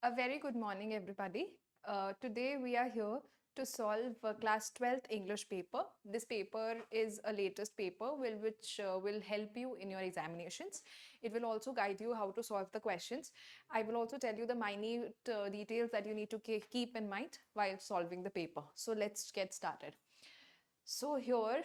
A very good morning, everybody. Today we are here to solve class 12th English paper. This paper is a latest paper which will help you in your examinations. It will also guide you how to solve the questions. I will also tell you the minute details that you need to keep in mind while solving the paper. So let's get started. So here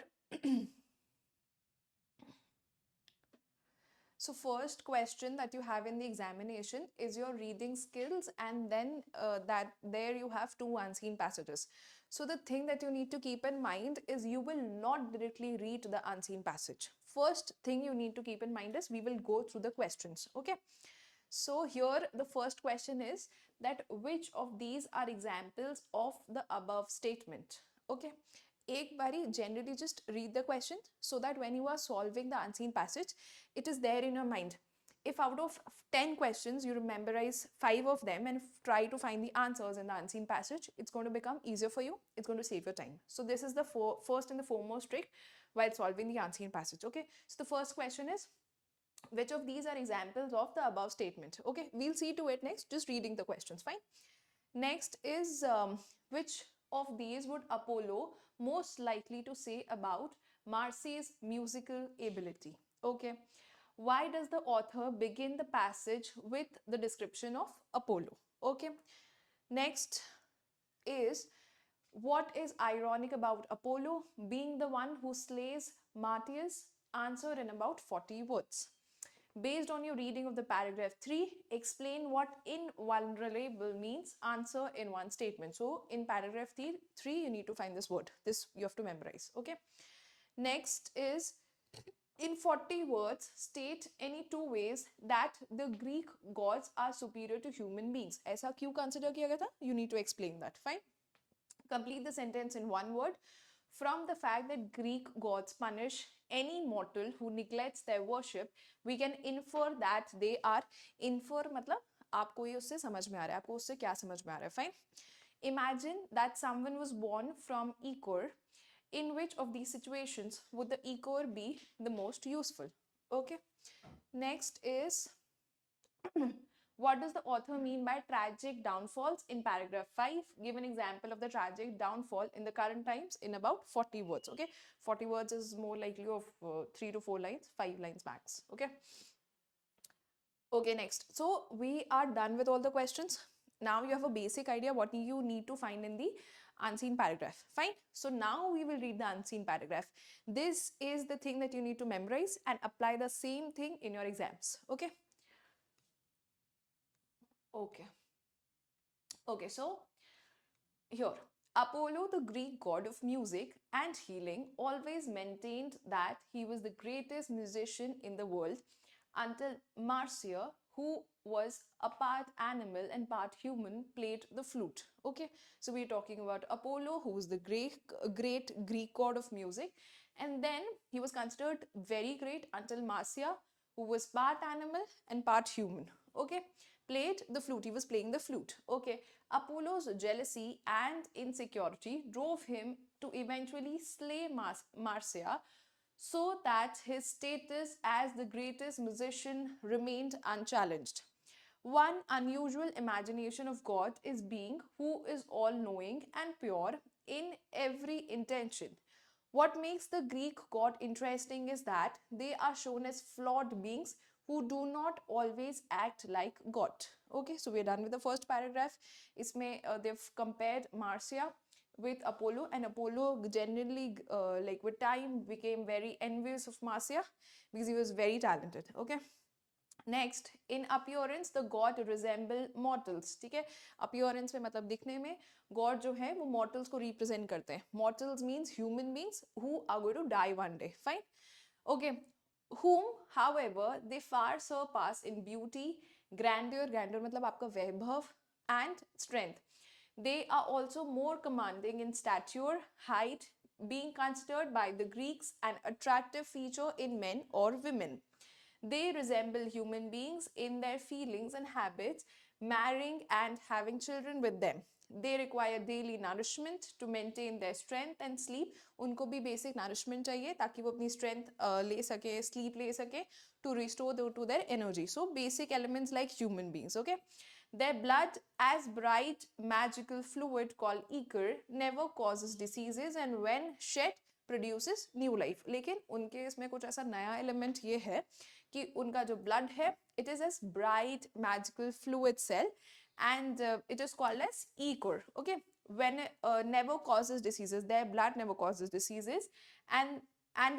So first question that you have in the examination is your reading skills, and then that there you have two unseen passages. So the thing that you need to keep in mind is you will not directly read the unseen passage. First thing you need to keep in mind is we will go through the questions. Okay. So here the first question is that which of these are examples of the above statement? Okay. एक बारी generally just read the question so that when you are solving the unseen passage, it is there in your mind. If out of 10 questions you memorize 5 of them and try to find the answers in the unseen passage, it's going to become easier for you. It's going to save your time. So this is the first and the foremost trick while solving the unseen passage. Okay. So the first question is, which of these are examples of the above statement? Okay, we'll see to it next, just reading the questions, fine. Next is, which of these would Apollo most likely to say about Marsy's musical ability? Okay, why does the author begin the passage with the description of Apollo? Okay, next is, what is ironic about Apollo being the one who slays Marsyas? Answer in about 40 words. Based on your reading of the paragraph 3, explain what invulnerable means. Answer in one statement. So in paragraph 3, you need to find this word. This you have to memorize. Okay. Next is, in 40 words, state any two ways that the Greek gods are superior to human beings. ऐसा क्यों consider किया गया था? You need to explain that. Fine. Complete the sentence in one word. From the fact that Greek gods punish any mortal who neglects their worship, we can infer that they are, infer मतलब आपको ये उससे समझ में आ रहा है, आपको उससे क्या समझ में आ रहा है, fine. Imagine that someone was born from Echor. In which of these situations would the Echor be the most useful? Okay. Next is, what does the author mean by tragic downfalls in paragraph 5? Give an example of the tragic downfall in the current times in about 40 words. Okay, 40 words is more likely of 3 to 4 lines, 5 lines max. Okay. Okay, next. So we are done with all the questions. Now you have a basic idea what you need to find in the unseen paragraph. Fine. So now we will read the unseen paragraph. This is the thing that you need to memorize and apply the same thing in your exams. Okay. Okay. Okay, so here, Apollo, the Greek god of music and healing, always maintained that he was the greatest musician in the world until Marcia, who was a part animal and part human, played the flute. Okay, so we're talking about Apollo, who was the great Greek god of music, and then he was considered very great until Marcia, who was part animal and part human. Okay, played the flute. He was playing the flute. Okay, Apollo's jealousy and insecurity drove him to eventually slay Marcia, so that his status as the greatest musician remained unchallenged. One unusual imagination of God is being who is all knowing and pure in every intention. What makes the Greek god interesting is that they are shown as flawed beings who do not always act like God. Okay, so we're done with the first paragraph. Isme they've compared Marcia with Apollo, and Apollo generally like with time became very envious of Marcia because he was very talented. Okay. Next, in appearance the god resemble mortals. ठीक है, अपियोरेंस में मतलब दिखने में God जो है वो mortals को रिप्रेजेंट करते हैं. Mortals means human beings who are going to die one day. Fine. Okay, whom however they far surpass in beauty, grandeur मतलब आपका वैभव, and strength. They are also more commanding in stature, height, being considered by the Greeks an attractive feature in men or women. They resemble human beings in their feelings and habits, marrying and having children with them. They require daily nourishment to maintain their strength and sleep. उनको भी basic nourishment चाहिए ताकि वो अपनी strength ले सके, sleep ले सके, to restore to their energy. So basic elements like human beings. Okay. Their blood, as bright magical fluid called ether, never causes diseases and when shed produces new life. लेकिन उनके इसमें कुछ ऐसा नया एलिमेंट ये है कि उनका जो ब्लड है, it is as bright magical fluid cell and it is called as ether. Okay, when never causes diseases, their blood never causes diseases and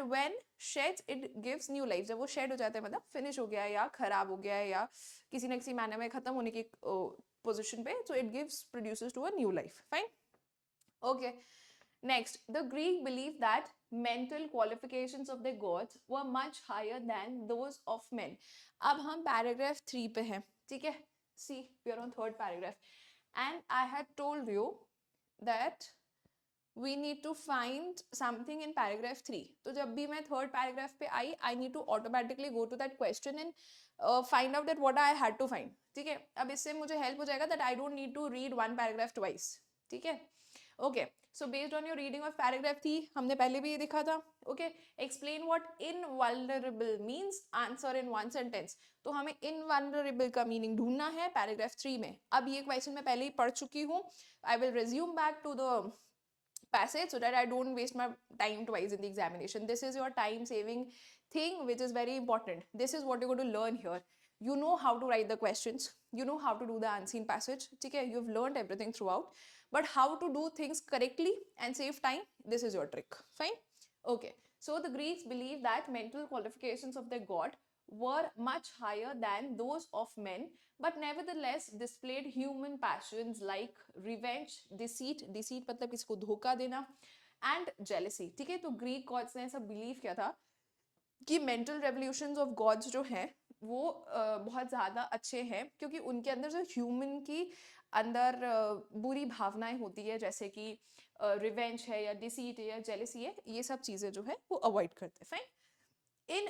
when sheds it gives new life. जब वो shed हो जाते हैं मतलब finish हो गया या खराब हो गया या किसी न किसी मैनर में खत्म होने की पोजीशन पे, so it gives produces to a new life. Fine. Okay. Next, the Greek believed that mental qualifications of the gods were much higher than those of men. अब हम paragraph 3 पे हैं, ठीक है? See, we are on third paragraph. And I had told you that we need to find something in paragraph 3. तो जब भी मैं third paragraph पे आई, I need to automatically go to that question and find out that what I had to find. ठीक है? अब इससे मुझे help हो जाएगा that I don't need to read one paragraph twice. ठीक है? Okay. So based on your reading of paragraph 3, हमने पहले भी ये देखा था. Okay. Explain what invulnerable means. Answer in one sentence. तो हमें invulnerable का meaning ढूंढना है paragraph 3 में. अब ये question मैं पहले ही पढ़ चुकी हूँ. I will resume back to the passage so that I don't waste my time twice in the examination. This is your time saving thing which is very important. This is what you're going to learn here. You know how to write the questions. You know how to do the unseen passage. Okay, you've learned everything throughout. But how to do things correctly and save time, this is your trick. Fine? Okay. So the Greeks believed that mental qualifications of their god were much higher than those of men, but nevertheless displayed human passions like revenge, deceit मतलब किसी को धोखा देना, and jealousy. ठीक है, तो Greek gods ने ऐसा बिलीव किया था कि मेंटल रेवोल्यूशंस ऑफ गॉड्स जो हैं वो बहुत ज़्यादा अच्छे हैं क्योंकि उनके अंदर जो ह्यूमन की अंदर बुरी भावनाएं होती है जैसे कि रिवेंज है या डिसीट है या जेलसी है, ये सब चीज़ें जो है वो अवॉइड करते हैं. Fine. In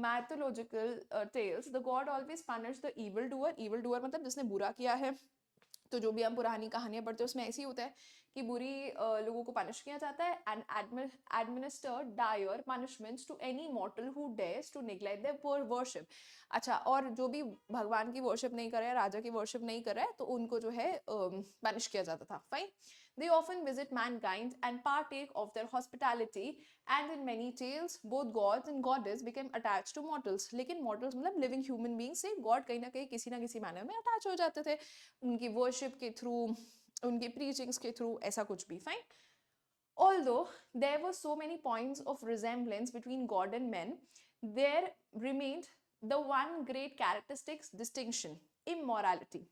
mythological tales, the god always punished the evildoer. Evildoer मतलब जिसने बुरा किया है. तो जो भी हम पुरानी कहानियां पढ़ते हैं उसमें ऐसे ही होता है कि बुरी लोगों को पनिश किया जाता है and administer dire punishments to any mortal who dares to neglect their worship. अच्छा, और जो भी भगवान की वर्शिप नहीं कर रहा है, राजा की वर्शिप नहीं कर रहा है, तो उनको जो है पनिश किया जाता था. Fine. They often visit mankind and partake of their hospitality, and in many tales, both gods and goddess became attached to mortals. लेकिन mortals मतलब living human beings से god कहीं ना किसी manner में attach हो जाते थे, उनकी worship के through, उनकी preachings के through, ऐसा कुछ भी. Fine. Although there were so many points of resemblance between god and men, there remained the one great characteristic distinction: immorality.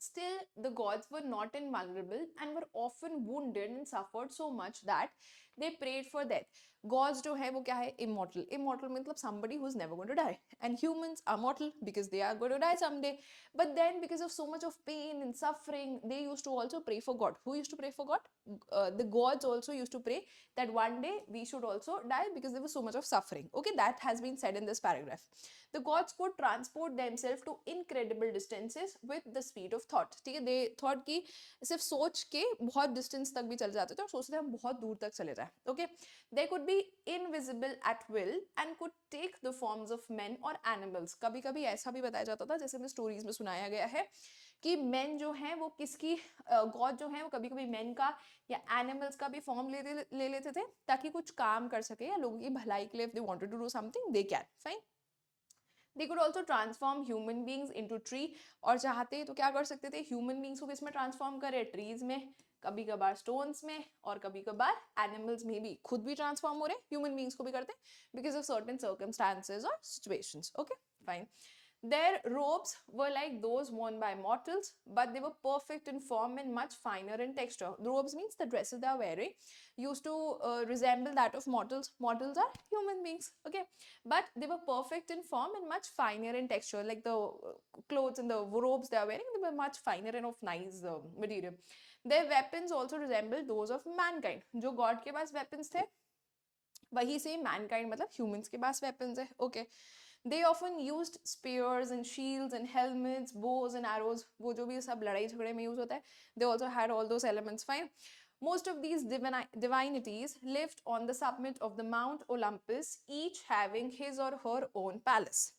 Still, the gods were not invulnerable and were often wounded and suffered so much that they prayed for death. Gods जो है वो क्या है? Immortal. Immortal मतलब somebody who's never going to die. And humans are mortal because they are going to die someday. But then because of so much of pain and suffering, they used to also pray for God. Who used to pray for God? The gods also used to pray that one day we should also die because there was so much of suffering. Okay, that has been said in this paragraph. The gods could transport themselves to incredible distances with the speed of thought. ठीक है, they thought कि सिर्फ सोच के बहुत distance तक भी चले जाते थे और सोचते थे हम बहुत दूर तक चले जाए. Okay, they could be invisible at will and could take the forms of men or animals. कभी कभी ऐसा भी बताया जाता था, जैसे हमें स्टोरीज में सुनाया गया है कि men जो हैं वो किसकी गॉड जो हैं वो कभी कभी men का या एनिमल्स का भी फॉर्म ले लेते थे ताकि कुछ काम कर सके या लोगों की भलाई के लिए, if they wanted to do something they can. Fine. They could also transform human beings into tree. और चाहते तो क्या कर सकते थे? Human beings को किसमें transform करे? Trees में, कभी कभार stones में, और कभी कभार animals में भी खुद भी transform हो रहे, human beings को भी करते because of certain circumstances or situations. Okay, fine. Their robes were like those worn by mortals, but they were perfect in form and much finer in texture. The robes means the dresses they are wearing used to resemble that of mortals. Mortals are human beings, okay? But they were perfect in form and much finer in texture. Like the clothes and the robes they are wearing, they were much finer and of nice material. Their weapons also resembled those of mankind. जो God के पास weapons थे, वही से mankind मतलब humans के पास weapons है, okay? They often used spears and shields and helmets, bows and arrows. वो जो भी सब लड़ाई झगड़े में use होता है, they also had all those elements. Fine. Most of these divinities lived on the summit of the Mount Olympus, each having his or her own palace.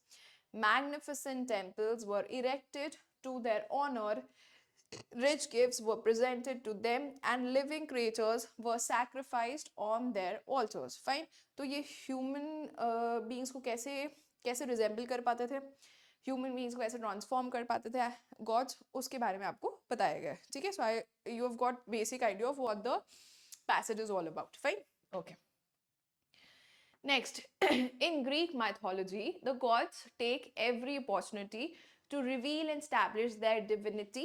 Magnificent temples were erected to their honor, rich gifts were presented to them, and living creatures were sacrificed on their altars. Fine. तो ये human beings को कैसे कैसे resemble कर पाते थे, human beings को ऐसे ट्रांसफॉर्म कर पाते थे गॉड्स, उसके बारे में आपको बताया गया है. ठीक है, so I you have got basic idea of what the passage is all about. Fine. Okay. Next, in Greek mythology, the gods take every opportunity to reveal and establish their divinity,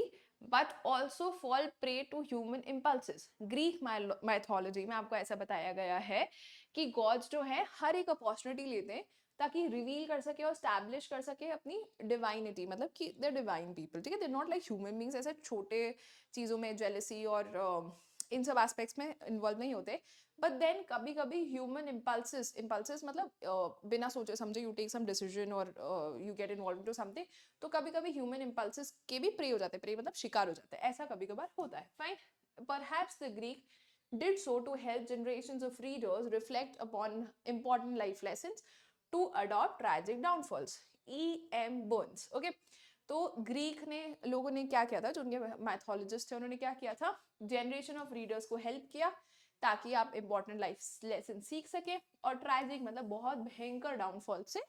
but also fall prey to human impulses. Greek mythology में आपको ऐसा बताया गया है कि gods जो है हर एक opportunity लेते हैं ताकि रिवील कर सके और स्टैब्लिश कर सके अपनी डिवाइनिटी, मतलब कि द डिवाइन पीपल. ठीक है, they not like human beings ऐसे छोटे चीज़ों में जेलसी और इन सब एस्पेक्ट्स में इन्वॉल्व नहीं होते. बट देन कभी कभी ह्यूमन इम्पल्सेस मतलब बिना सोचे समझे यू टेक सम डिसीजन और you get involve into something, तो कभी कभी ह्यूमन इम्पल्सेस के भी प्रे हो जाते हैं, प्रे मतलब शिकार हो जाते हैं, ऐसा कभी कभार होता है. Fine. Perhaps the Greek did so to help generations of readers reflect upon important life lessons to adopt tragic downfalls. E.M. Burns. Okay. तो ग्रीक ने लोगों ने क्या किया था, जो उनके मैथोलॉजिस्ट थे, उन्होंने क्या किया था, जनरेशन ऑफ रीडर्स को हेल्प किया ताकि आप इंपॉर्टेंट लाइफ लेसन सीख सके और ट्रैजिक मतलब बहुत भयंकर डाउनफॉल से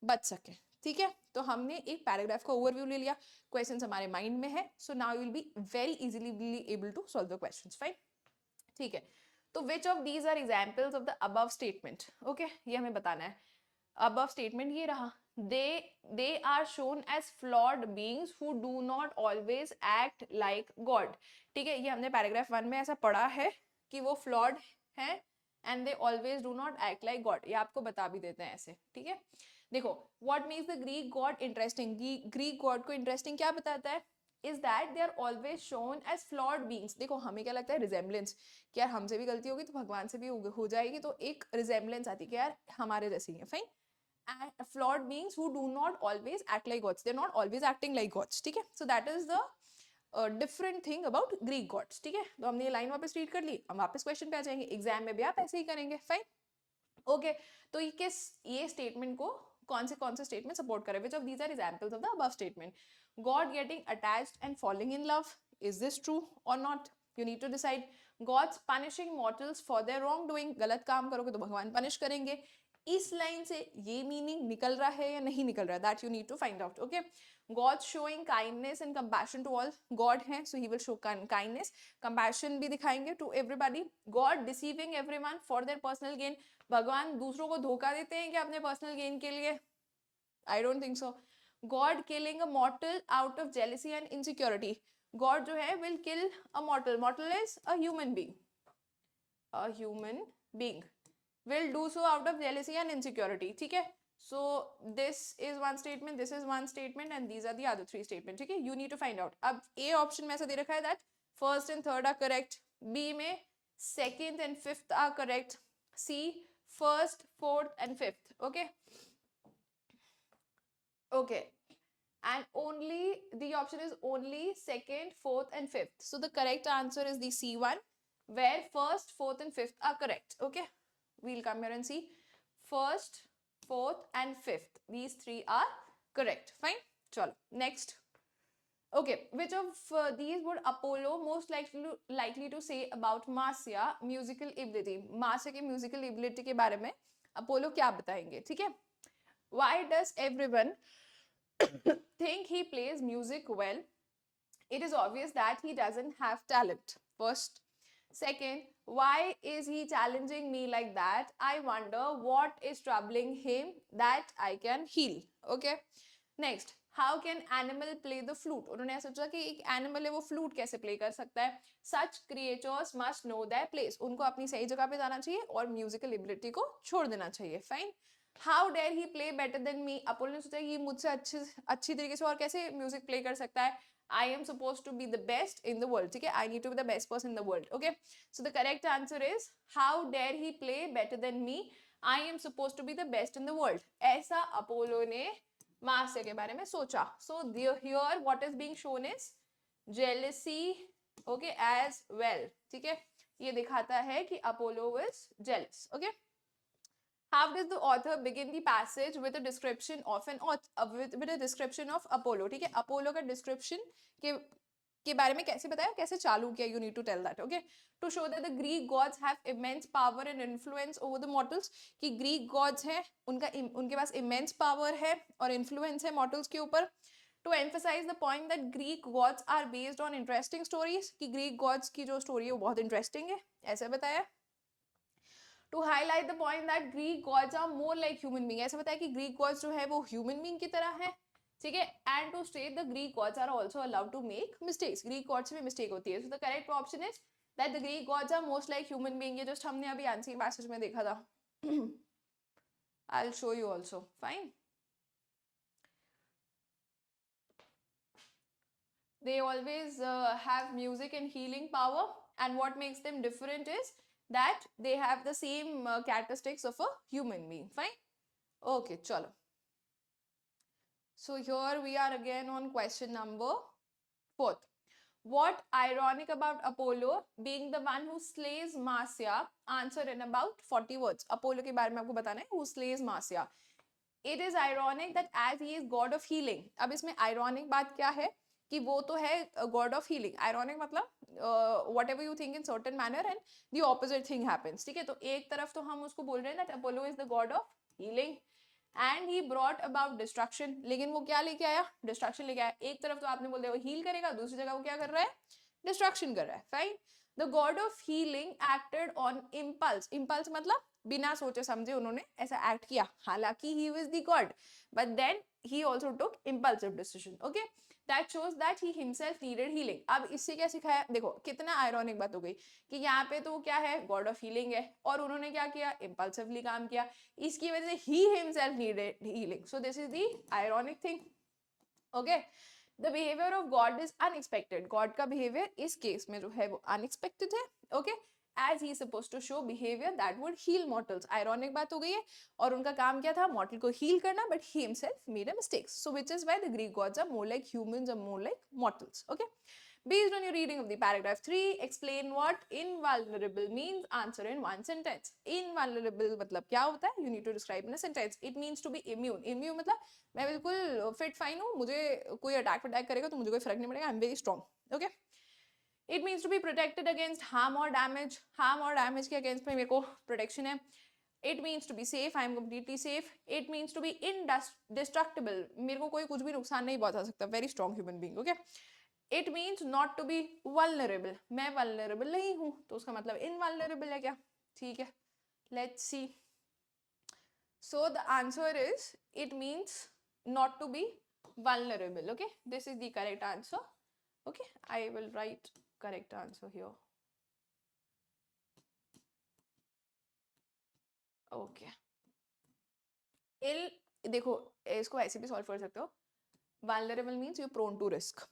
बच सके. ठीक है, तो हमने एक पैराग्राफ का ओवरव्यू ले लिया, क्वेश्चंस हमारे माइंड में है, so now you will be very easily able to solve the questions. Fine. ठीक है, तो which of these are examples of the above statement. Okay, ये हमें बताना है. अबव स्टेटमेंट ये रहा, they are shown as flawed beings who do not always act like God. ठीक है, ये हमने पैराग्राफ 1 में ऐसा पढ़ा है कि वो फ्लॉड है and they always do not act like God. ये आपको बता भी देते हैं ऐसे. ठीक है, देखो, what means the Greek god interesting. Greek god को इंटरेस्टिंग क्या बताता है, is that they are always shown as flawed beings. देखो, हमें क्या लगता है, रिजेम्बलेंस, कि यार हमसे भी गलती होगी तो भगवान से भी हो जाएगी, तो एक रिजेम्बलेंस आती है कि यार हमारे जैसे ही है. Fine. And flawed beings who do not always act like gods. They're not always acting like gods. ठीक है, so that is the different thing about Greek gods. ठीक है, तो हमने ये लाइन वापस रीड कर ली, हम वापस क्वेश्चन पे आ जाएंगे. एग्जाम में भी आप ऐसे ही करेंगे. फाइन. ओके, तो ये स्टेटमेंट को कौन से स्टेटमेंट सपोर्ट करे, which of these are examples of the above statement. God getting attached and falling in love, is this true और not, you need to decide. Gods punishing mortals for their wrongdoing, गलत काम करोगे तो भगवान punish करेंगे. इस line से ये मीनिंग निकल रहा है या नहीं निकल रहा है, that you need to find out. Okay. God showing kindness and compassion to all, god है so he will show kindness, compassion भी दिखाएंगे to everybody. God deceiving everyone for their personal gain, भगवान दूसरों को धोखा देते हैं क्या अपने पर्सनल गेन के लिए? I don't think so. God killing a मॉर्टल out of jealousy and insecurity, God जो है will kill a मॉर्टल, मॉर्टल is a human being, a human being will do so out of jealousy and insecurity. ठीक है, so this is one statement, this is one statement and these are the other three statements. ठीक है, you need to find out. अब A option में ऐसा दे रखा है that first and third are correct, B में second and fifth are correct, C first, fourth and fifth. Okay, okay, and only the option is only second, fourth and fifth. So the correct answer is the C one, where first, fourth and fifth are correct. Okay, we'll come here and see. First, fourth and fifth, these three are correct. Fine. Chalo, next. Okay, which of these would Apollo most likely to say about Marcia musical ability? Marcia के musical ability के बारे में Apollo क्या बताएंगे? ठीक है, why does everyone think he plays music well? It is obvious that he doesn't have talent. First. Second, why is he challenging me like that? I wonder what is troubling him that I can heal. Okay. Next, how can animal play the flute? उन्होंने ऐसा सोचा कि एक animal है वो flute कैसे play कर सकता है? Such creatures must know their place. उनको अपनी सही जगह पे जाना चाहिए और musical ability को छोड़ देना चाहिए. Fine. How dare he play better than me? Apollo ने सोचा कि मुझसे अच्छी तरीके से और कैसे म्यूजिक प्ले कर सकता है. I am supposed to be the best in the world. ठीक है, I need to be the best person in the world. Okay, so the correct answer is how dare he play better than me? I am supposed to be the best in the world. ऐसा Apollo ने Marcia के बारे में सोचा. So here what is being shown is jealousy. Okay, as well. ठीक है, ये दिखाता है कि Apollo was jealous. Okay. How does the author begin the passage with a description of with a description of Apollo? ठीक है, Apollo का description के बारे में कैसे बताया, कैसे चालू किया? You need to tell that, okay, to show that the Greek gods have immense power and influence over the mortals, कि ग्रीक गॉड्स हैं, उनके पास इमेंस पावर है और इन्फ्लुएंस है मॉर्टल्स के ऊपर. To emphasise the point that Greek gods are based on interesting stories, कि Greek gods की जो स्टोरी है वो बहुत इंटरेस्टिंग है, ऐसा बताया. To highlight the point that Greek gods are more like human being, ऐसा बताया कि ग्रीक गॉड्स जो है वो ह्यूमन बीइंग की तरह है, ठीक है. And to state the Greek gods are also allowed to make mistakes, Greek gods में मिस्टेक होती है. So the correct option is that the Greek gods are most like human being. ये just हमने अभी आंसर पैसेज में देखा था. I will show you also, fine. They always have music and healing power, and what makes them different is that they have the same characteristics of a human being. Fine. Okay, chalo. So here we are again on question number 4. What ironic about Apollo being the one who slays Marcia? Answer in about 40 words. Apollo के बारे में आपको बताना है, who slays Marcia. It is ironic that as he is god of healing. अब इसमें ironic बात क्या है कि वो तो है गॉड ऑफ हीलिंग. आयरॉनिक मतलब what ever you think in certain manner and the opposite thing happens, ठीक है. तो एक तरफ तो हम उसको बोल रहे हैं that Apollo is the god of healing and he brought about destruction, लेकिन वो क्या लेके आया? डिस्ट्रक्शन लेके आया. एक तरफ तो आपने बोल दिया वो हील करेगा, दूसरी जगह वो क्या कर रहा है? डिस्ट्रक्शन कर रहा है. Fine. The god of healing acted on impulse. Impulse मतलब बिना सोचे समझे उन्होंने ऐसा एक्ट किया, हालांकि he was the god, but then he also took impulsive decision. Okay, that shows that he himself needed healing. अब इससे क्या सिखाया? देखो कितना आयरॉनिक बात हो गई कि यहाँ पे तो क्या है? गॉड ऑफ हीलिंग है, और उन्होंने क्या किया? इम्पल्सिवली काम किया, इसकी वजह से he himself needed healing. So this is the ironic thing. Okay, the behavior of God is unexpected. God का behavior इस केस में जो है वो unexpected है. Okay, as he is supposed to show behavior that would heal mortals. Ironic बात हो गई है, और उनका काम क्या था? मॉर्टल को हील करना, but he himself made a mistake. So which is why the Greek gods are more like humans or more like mortals. Okay, based on your reading of the paragraph 3, explain what invulnerable means. Answer in one sentence. Invulnerable मतलब क्या होता है? You need to describe in a sentence. It means to be immune. Immune मतलब मैं बिल्कुल fit fine हूँ, मुझे कोई अटैक करेगा तो मुझे कोई फर्क नहीं पड़ेगा, I am very strong. Okay, it means to be protected against harm और डैमेज. हार्म और डैमेज के अगेंस्ट में मेरे को प्रोटेक्शन है. It means to be safe, I am completely safe. It means to be indestructible, मेरे को कोई कुछ भी नुकसान नहीं पहुंचा सकता, very strong human being. Okay, it means not to be vulnerable, मैं वल्नरेबल नहीं हूं, तो उसका मतलब इनवल्नरेबल है क्या? ठीक है, let's see. So the answer is it means not to be vulnerable. Okay, this is the correct answer. Okay, I will write correct answer here. Okay, देखो इसको ऐसे भी सॉल्व कर सकते हो. vulnerable means you're prone to risk.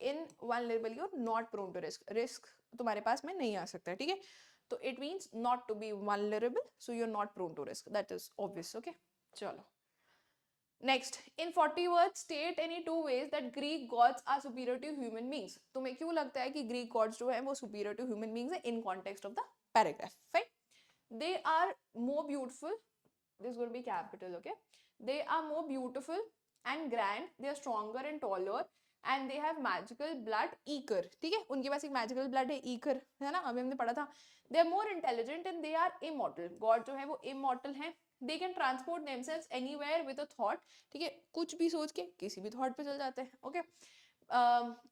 invulnerable you're not prone to risk. risk तुम्हारे पास में नहीं आ सकता है, ठीक है. तो it means not to be vulnerable, so you're not prone to risk. That is obvious. Okay, चलो. Next, in 40 words, state any two ways that Greek gods are superior to human beings. तुम्हें क्यों लगता है कि Greek gods जो हैं वो superior to human beings है in context of the paragraph? Fine. They are more beautiful. This is going to be capital. Okay. They are more beautiful and grand. They are stronger and taller. And they have magical blood. Eager. ठीक है? उनके पास एक magical blood है. Eager है ना? अभी हमने पढ़ा था. They are more intelligent and they are immortal. God जो है वो immortal है. They can transport themselves anywhere with a thought. ठीक है, कुछ भी सोच के किसी भी thought पे चल जाते हैं. Okay,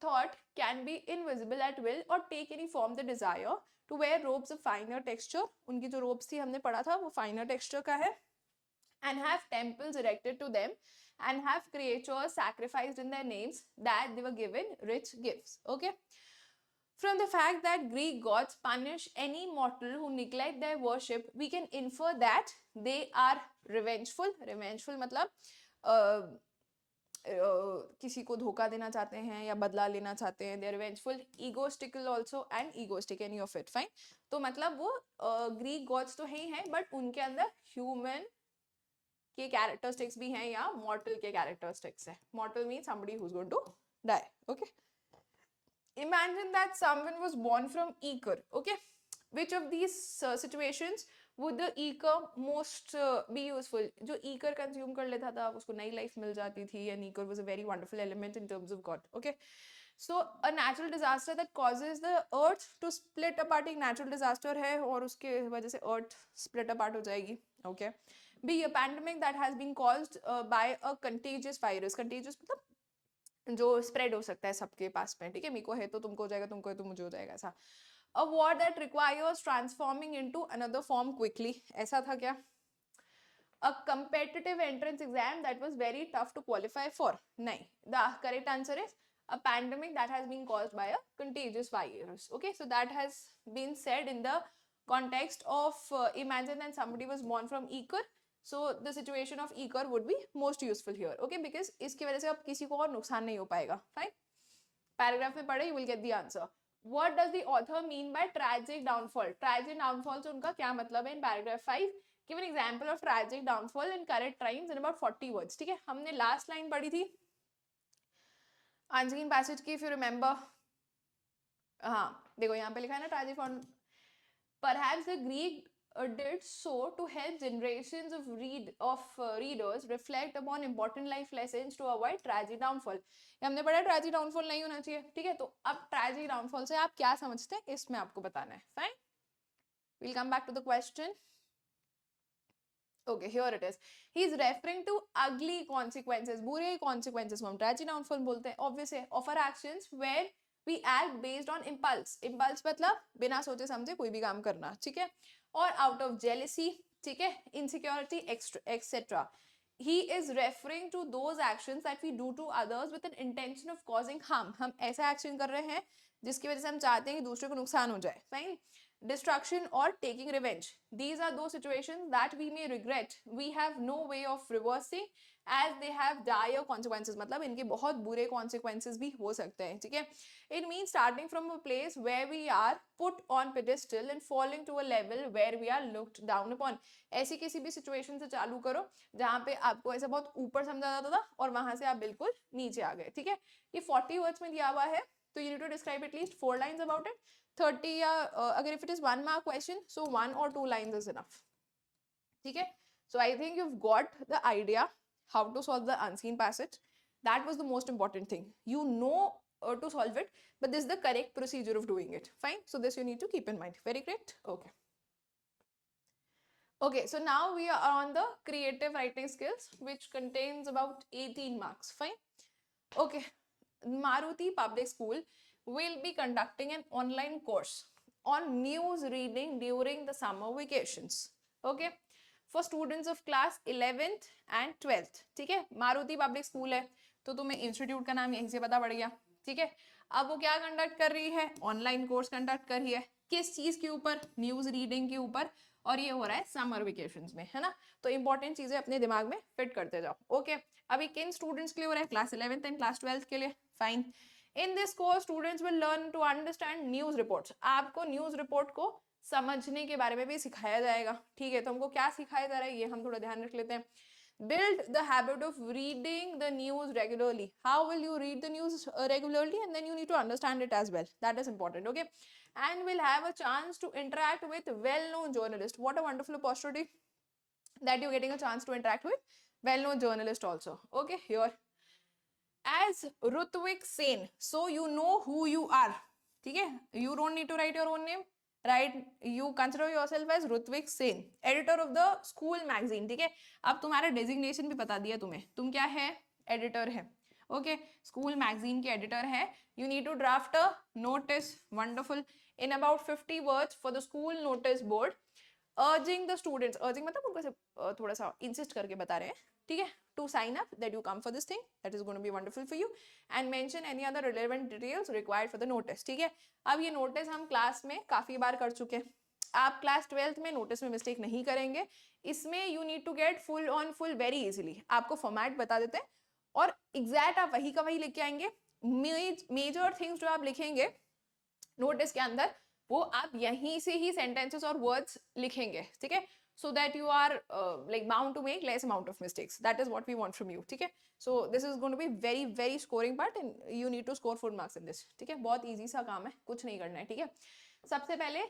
thought can be invisible at will or take any form they desire. To wear robes of finer texture. उनकी जो robes थी हमने पढ़ा था वो finer texture का है. And have temples erected to them and have creatures sacrificed in their names that they were given rich gifts. Okay. From the fact that Greek gods punish any mortal who neglect their worship, we can infer that they are revengeful. Revengeful मतलब किसी को धोखा देना चाहते हैं या बदला लेना चाहते हैं. They are revengeful, egotistical also and egoistic, any of it. Fine. तो मतलब वो Greek gods तो ही हैं, but उनके अंदर human के characteristics भी हैं या mortal के characteristics हैं. Mortal means somebody who's going to die. Okay. Imagine that someone was born from Eker. Okay, which of these situations would the eager most be useful? जो eager consume कर लेता था उसको नई life मिल जाती थी, and eager was a very wonderful element in terms of God. Okay, so a natural disaster that causes the earth to split apart एक natural disaster है और उसके वजह से earth split apart हो जाएगी. Okay, B, a pandemic that has been caused by a contagious virus. Contagious मतलब जो spread हो सकता है सबके पास में, ठीक है, मेरे को है तो तुमको हो जाएगा, तुमको है तो मुझे हो जाएगा, ऐसा. A war that requires transforming into another form quickly. ऐसा था क्या? A competitive entrance exam that was very tough to qualify for. नहीं. The correct answer is a pandemic that has been caused by a contagious virus. Okay, so that has been said in the context of imagine that somebody was born from Eker. So the situation of Eker would be most useful here. Okay, because इसकी वजह से अब किसी को और नुकसान नहीं हो पाएगा. Fine. Paragraph में पढ़े, you will get the answer. What does the author mean by tragic downfall? Tragic downfall से उनका क्या मतलब है? In paragraph 5, give an example of tragic downfall in correct rhymes in about 40 words. ठीक है, हमने last line पढ़ी थी unseen passage की, if you remember. हाँ, देखो यहाँ पे लिखा है ना tragic downfall. Perhaps the Greek did so to help generations of readers reflect upon important life lessons to avoid tragic downfall. हमने पढ़ा tragic downfall नहीं होना चाहिए, ठीक है, तो अब tragic downfall से आप क्या समझते हैं इसमें आपको बताना है. Fine, we'll come back to the question. Okay, here it is. He is referring to ugly consequences, बुरे consequences को हम tragic downfall बोलते हैं. Obvious है, of our actions where we act based on impulse. Impulse मतलब बिना सोचे समझे कोई भी काम करना, ठीक है, और out of jealousy, ठीक है, insecurity, etc. He is referring to those actions that we do to others with an intention of causing harm. हम ऐसा action कर रहे हैं जिसकी वजह से हम चाहते हैं कि दूसरे को नुकसान हो जाए. Fine. Destruction or taking revenge. These are those situations that we may regret. We have no way of reversing as they have dire consequences. मतलब इनके बहुत बुरे consequences भी हो सकते हैं, ठीक है. It means starting from a place where we are put on pedestal and falling to a level where we are looked down upon. ऐसी किसी भी situation से चालू करो जहाँ पे आपको ऐसा बहुत ऊपर समझा जाता था और वहाँ से आप बिल्कुल नीचे आ गए, ठीक है. ये 40 words में दिया हुआ है, तो you need to describe at least 4 lines about it. 30 या अगर if it is 1 mark question, so 1 or 2 lines is enough, ठीक है. So I think you've got the idea how to solve the unseen passage. That was the most important thing. You know to solve it, but this is the correct procedure of doing it. Fine, so this you need to keep in mind. Very great. Okay. Okay, so now we are on the creative writing skills, which contains about 18 marks. Fine. Okay, Maruti Public School will be conducting an online course on news reading during the summer vacations. Okay, for students of class 11th and 12th. ठीक है, Maruti public school है तो तुम्हें institute का नाम यहीं से पता पड़ गया, ठीक है. अब वो क्या कंडक्ट कर रही है? ऑनलाइन कोर्स कंडक्ट कर रही है. किस चीज के ऊपर? न्यूज रीडिंग के ऊपर, और ये हो रहा है समर वेकेशंस में, है ना. तो इंपॉर्टेंट चीजें अपने दिमाग में फिट करते जाओ. ओके, अभी किन स्टूडेंट्स के लिए हो रहा है? Class 11th and class 12th के लिए. Fine. In this course students will learn to understand news reports. आपको न्यूज रिपोर्ट को समझने के बारे में भी सिखाया जाएगा, ठीक है. तो हमको क्या सिखाया जा रहा है ये हम थोड़ा ध्यान रख लेते हैं. Build the habit of reading the news regularly. How will you read the news regularly? And then you need to understand it as well. That is important, okay? And we'll have a chance to interact with well-known journalists. What a wonderful opportunity that you're getting a chance to interact with well-known journalists also. Okay, here. As Rutvik Sen, so you know who you are. ठीक है? You don't need to write your own name. Right, you consider yourself as Rutvik Sen, editor of the school magazine. ठीक है, अब तुम्हारा designation भी बता दिया तुम्हें, तुम क्या है? एडिटर है. ओके, स्कूल मैगजीन के एडिटर है. You need to draft a notice, wonderful, in about 50 words for the school notice board, urging the students, urging मतलब उनको थोड़ा सा इंसिस्ट करके बता रहे हैं, ठीक है, to sign up that you come for this thing, that is going to be wonderful for you, and mention any other relevant details required for the notice. ठीक है, अब ये नोटिस हम क्लास में काफी बार कर चुके हैं. आप क्लास 12th में नोटिस में मिस्टेक नहीं करेंगे. इसमें you need to get full on full very easily. आपको फॉर्मेट बता देते हैं और एग्जैक्ट आप वही का वही लिख के आएंगे. मेजर थिंग्स जो आप लिखेंगे नोटिस के अंदर वो आप यहीं से ही सेंटेंसेस और वर्ड्स लिखेंगे, ठीक है, so that you are like bound to make less amount of mistakes. That is what we want from you, ठीक है. So this is going to be very very scoring part and you need to score full marks in this. ठीक है, बहुत easy सा काम है, कुछ नहीं करना है, ठीक है. सबसे पहले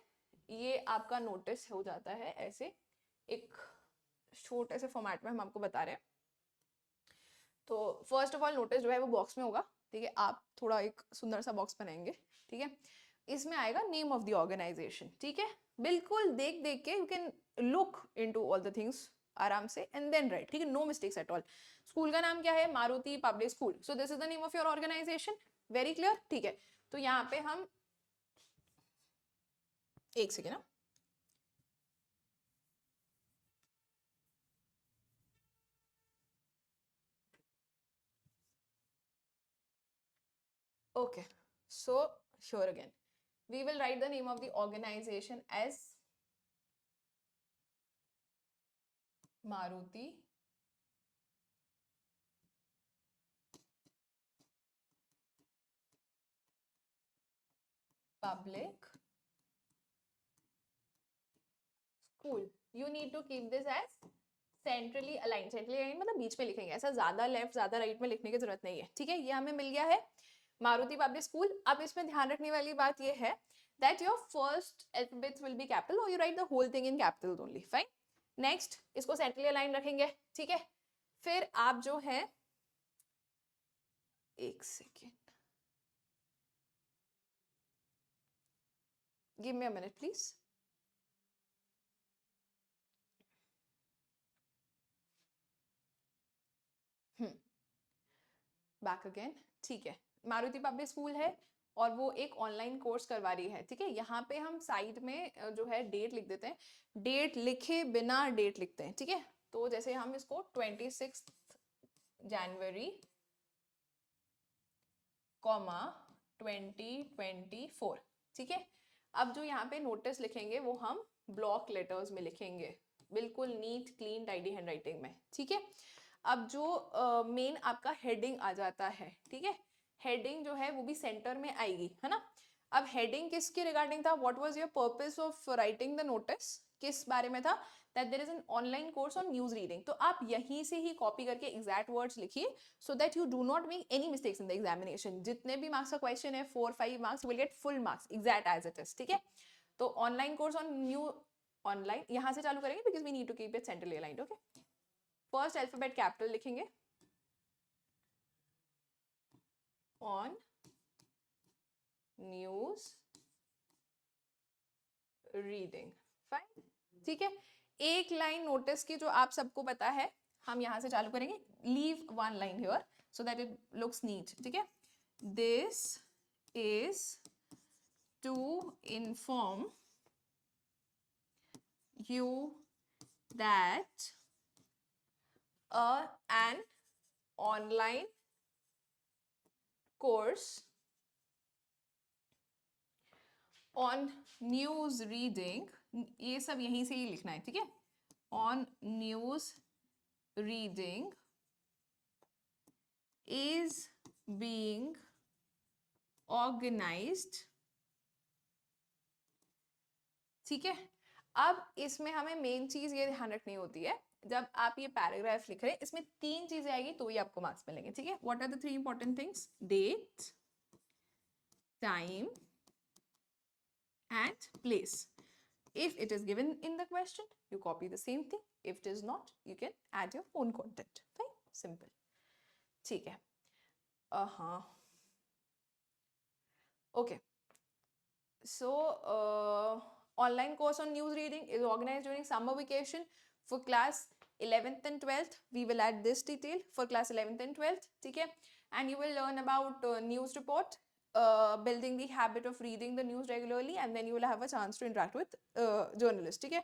ये आपका नोटिस हो जाता है ऐसे एक छोटे से फॉर्मेट में हम आपको बता रहे हैं। तो फर्स्ट ऑफ ऑल नोटिस जो है वो बॉक्स में होगा, ठीक है। आप थोड़ा एक सुंदर सा बॉक्स बनाएंगे, ठीक है। इसमें आएगा नेम ऑफ द ऑर्गेनाइजेशन, ठीक है। बिल्कुल देख देख के you can look into all the things आराम से एंड देन राइट, ठीक है, no mistakes at all. School का नाम क्या है? Maruti public school, so this is the name of your organisation. Very clear, ठीक है। तो यहाँ पे हम एक सेकेंड ना, okay, so here again we will write the name of the organization as Maruti Public School. You need to keep this as centrally align. Centrally align मतलब बीच में लिखेंगे, ऐसा ज्यादा लेफ्ट ज्यादा राइट में लिखने की जरूरत नहीं है, ठीक है। ये हमें मिल गया है मारुति पब्लिक स्कूल। अब इसमें ध्यान रखने वाली बात ये है that your first alphabets will be capital or you write the whole thing in capitals only, fine. Next इसको सेंट्रली अलाइन रखेंगे, ठीक है। फिर आप जो है एक second, give me a minute please. Back again, ठीक है। मारुति पब्लिक स्कूल है और वो एक ऑनलाइन कोर्स करवा रही है, ठीक है। यहाँ पे हम साइड में जो है डेट लिख देते हैं, डेट लिखे बिना डेट लिखते हैं, ठीक है। तो जैसे हम इसको 26 जनवरी कॉमा 2024, ठीक है। अब जो यहाँ पे नोटिस लिखेंगे वो हम ब्लॉक लेटर्स में लिखेंगे, बिल्कुल neat clean tidy hand writing में, ठीक है। अब जो मेन आपका हेडिंग आ जाता है, ठीक है। हेडिंग जो है वो भी सेंटर में आएगी, है ना। अब हेडिंग किसके रिगार्डिंग था? What was your purpose of writing the notice? किस बारे में था? That there is an online course on news reading. तो आप यहीं से ही कॉपी करके एग्जैक्ट वर्ड्स लिखिए so that you do not make any mistakes in the examination. जितने भी मार्क्स का क्वेश्चन है 4-5 marks, you will get full marks exact as it is, ठीक है। तो online course on new online यहाँ से चालू करेंगे because we need to keep it centrally aligned, okay. First alphabet capital लिखेंगे ऑन न्यूज रीडिंग, फाइन, ठीक है। एक लाइन नोटिस की जो आप सबको पता है, हम यहां से चालू करेंगे। Leave one line here so that it looks neat, ठीक है। This is to inform you that an online course on news reading, ये सब यहीं से ही लिखना है, ठीक है। on news reading is being organized, ठीक है। अब इसमें हमें मेन चीज ये ध्यान रखनी होती है, जब आप ये पैराग्राफ लिख रहे हैं इसमें 3 चीजें आएगी तो ही आपको मार्क्स मिलेंगे, ठीक है। What are the 3 important things? Date, time and place. If it is given in the question, you copy the same thing. If it is not, you can add your own content. Fine, simple. ठीक है। हाँ, okay. So, online course on news reading is organized during summer vacation for class 11th and 12th. We will add this detail for class 11th and 12th, ठीक है। And you will learn about news report, building the habit of reading the news regularly, and then you will have a chance to interact with journalists, ठीक है।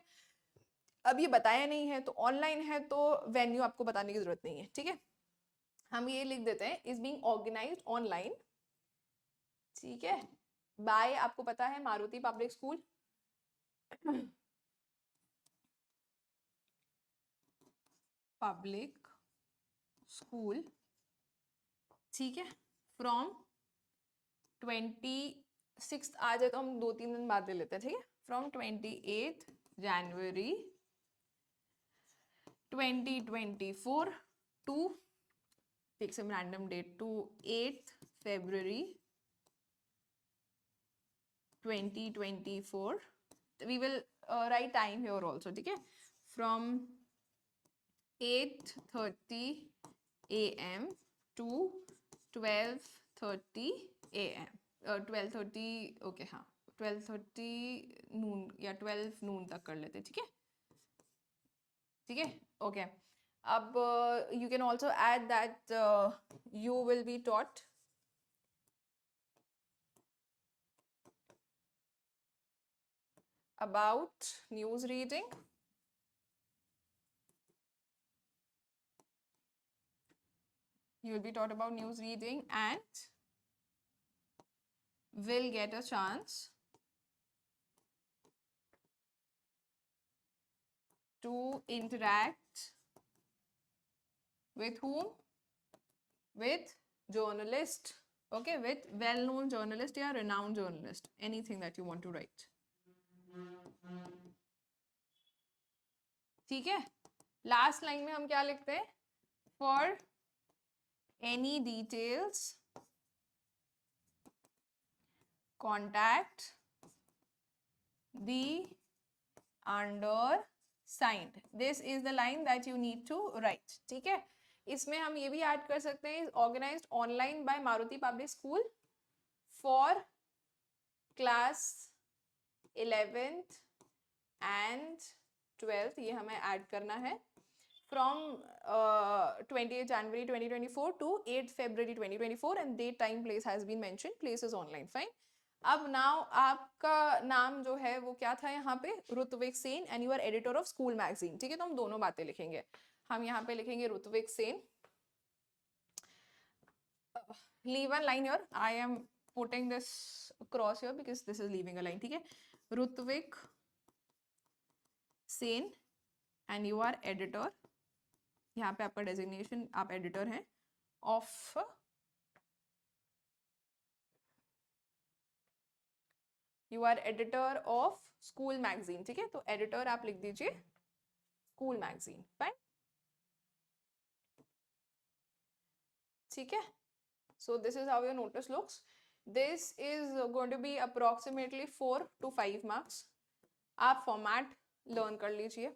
अब ये बताया नहीं है तो ऑनलाइन है तो वेन्यू आपको बताने की जरूरत नहीं है, ठीक है। हम ये लिख देते हैं इज बीइंग ऑर्गेनाइज्ड ऑनलाइन, ठीक है, बाय आपको पता है Maruti public school public school, ठीक है। फ्रॉम 26 आ जाए तो हम 2-3 दिन बाद ले लेते हैं, ठीक है। From 28 January 2024 to pick some random date to 8th February 2024, we will write time here also, ठीक है, from 8:30 a.m. to 12:30 a.m. 12:30 okay, हाँ 12:30 नून या 12 नून तक कर लेते, ठीक है, ठीक है, ओके. अब you can also add that you will be taught about news reading. You will be taught about news reading and will get a chance to interact with whom? With journalist. Okay, with well-known journalist या renowned journalist. Anything that you want to write. ठीक है. Last line में हम क्या लिखते हैं? For any details, contact the undersigned. This is the line that you need to write. ठीक है. इसमें हम ये भी ऐड कर सकते हैं, organised online by Maruti public school for class 11th and 12th. ये हमें ऐड करना है from 28 January 2024 to 8 February 2024 and date, time, place has been mentioned. Place is online. Fine. अब नाउ आपका नाम जो है वो क्या था यहाँ पे? Ritwik Sen and you are editor of school magazine. ठीक है, तो हम दोनों बातें लिखेंगे. हम यहाँ पे लिखेंगे Ritwik Sen. Leave a line here. I am putting this across here because this is leaving a line. ठीक है, Ritwik Sen and you are editor. यहाँ पे आपका डेजिग्नेशन, आप एडिटर हैं of you are editor of school magazine. ठीक है, तो एडिटर आप लिख दीजिए स्कूल मैगजीन. फाइन, ठीक है. So this is how your notice looks. This is going to be approximately 4 to 5 marks. आप फॉर्मेट लर्न कर लीजिए,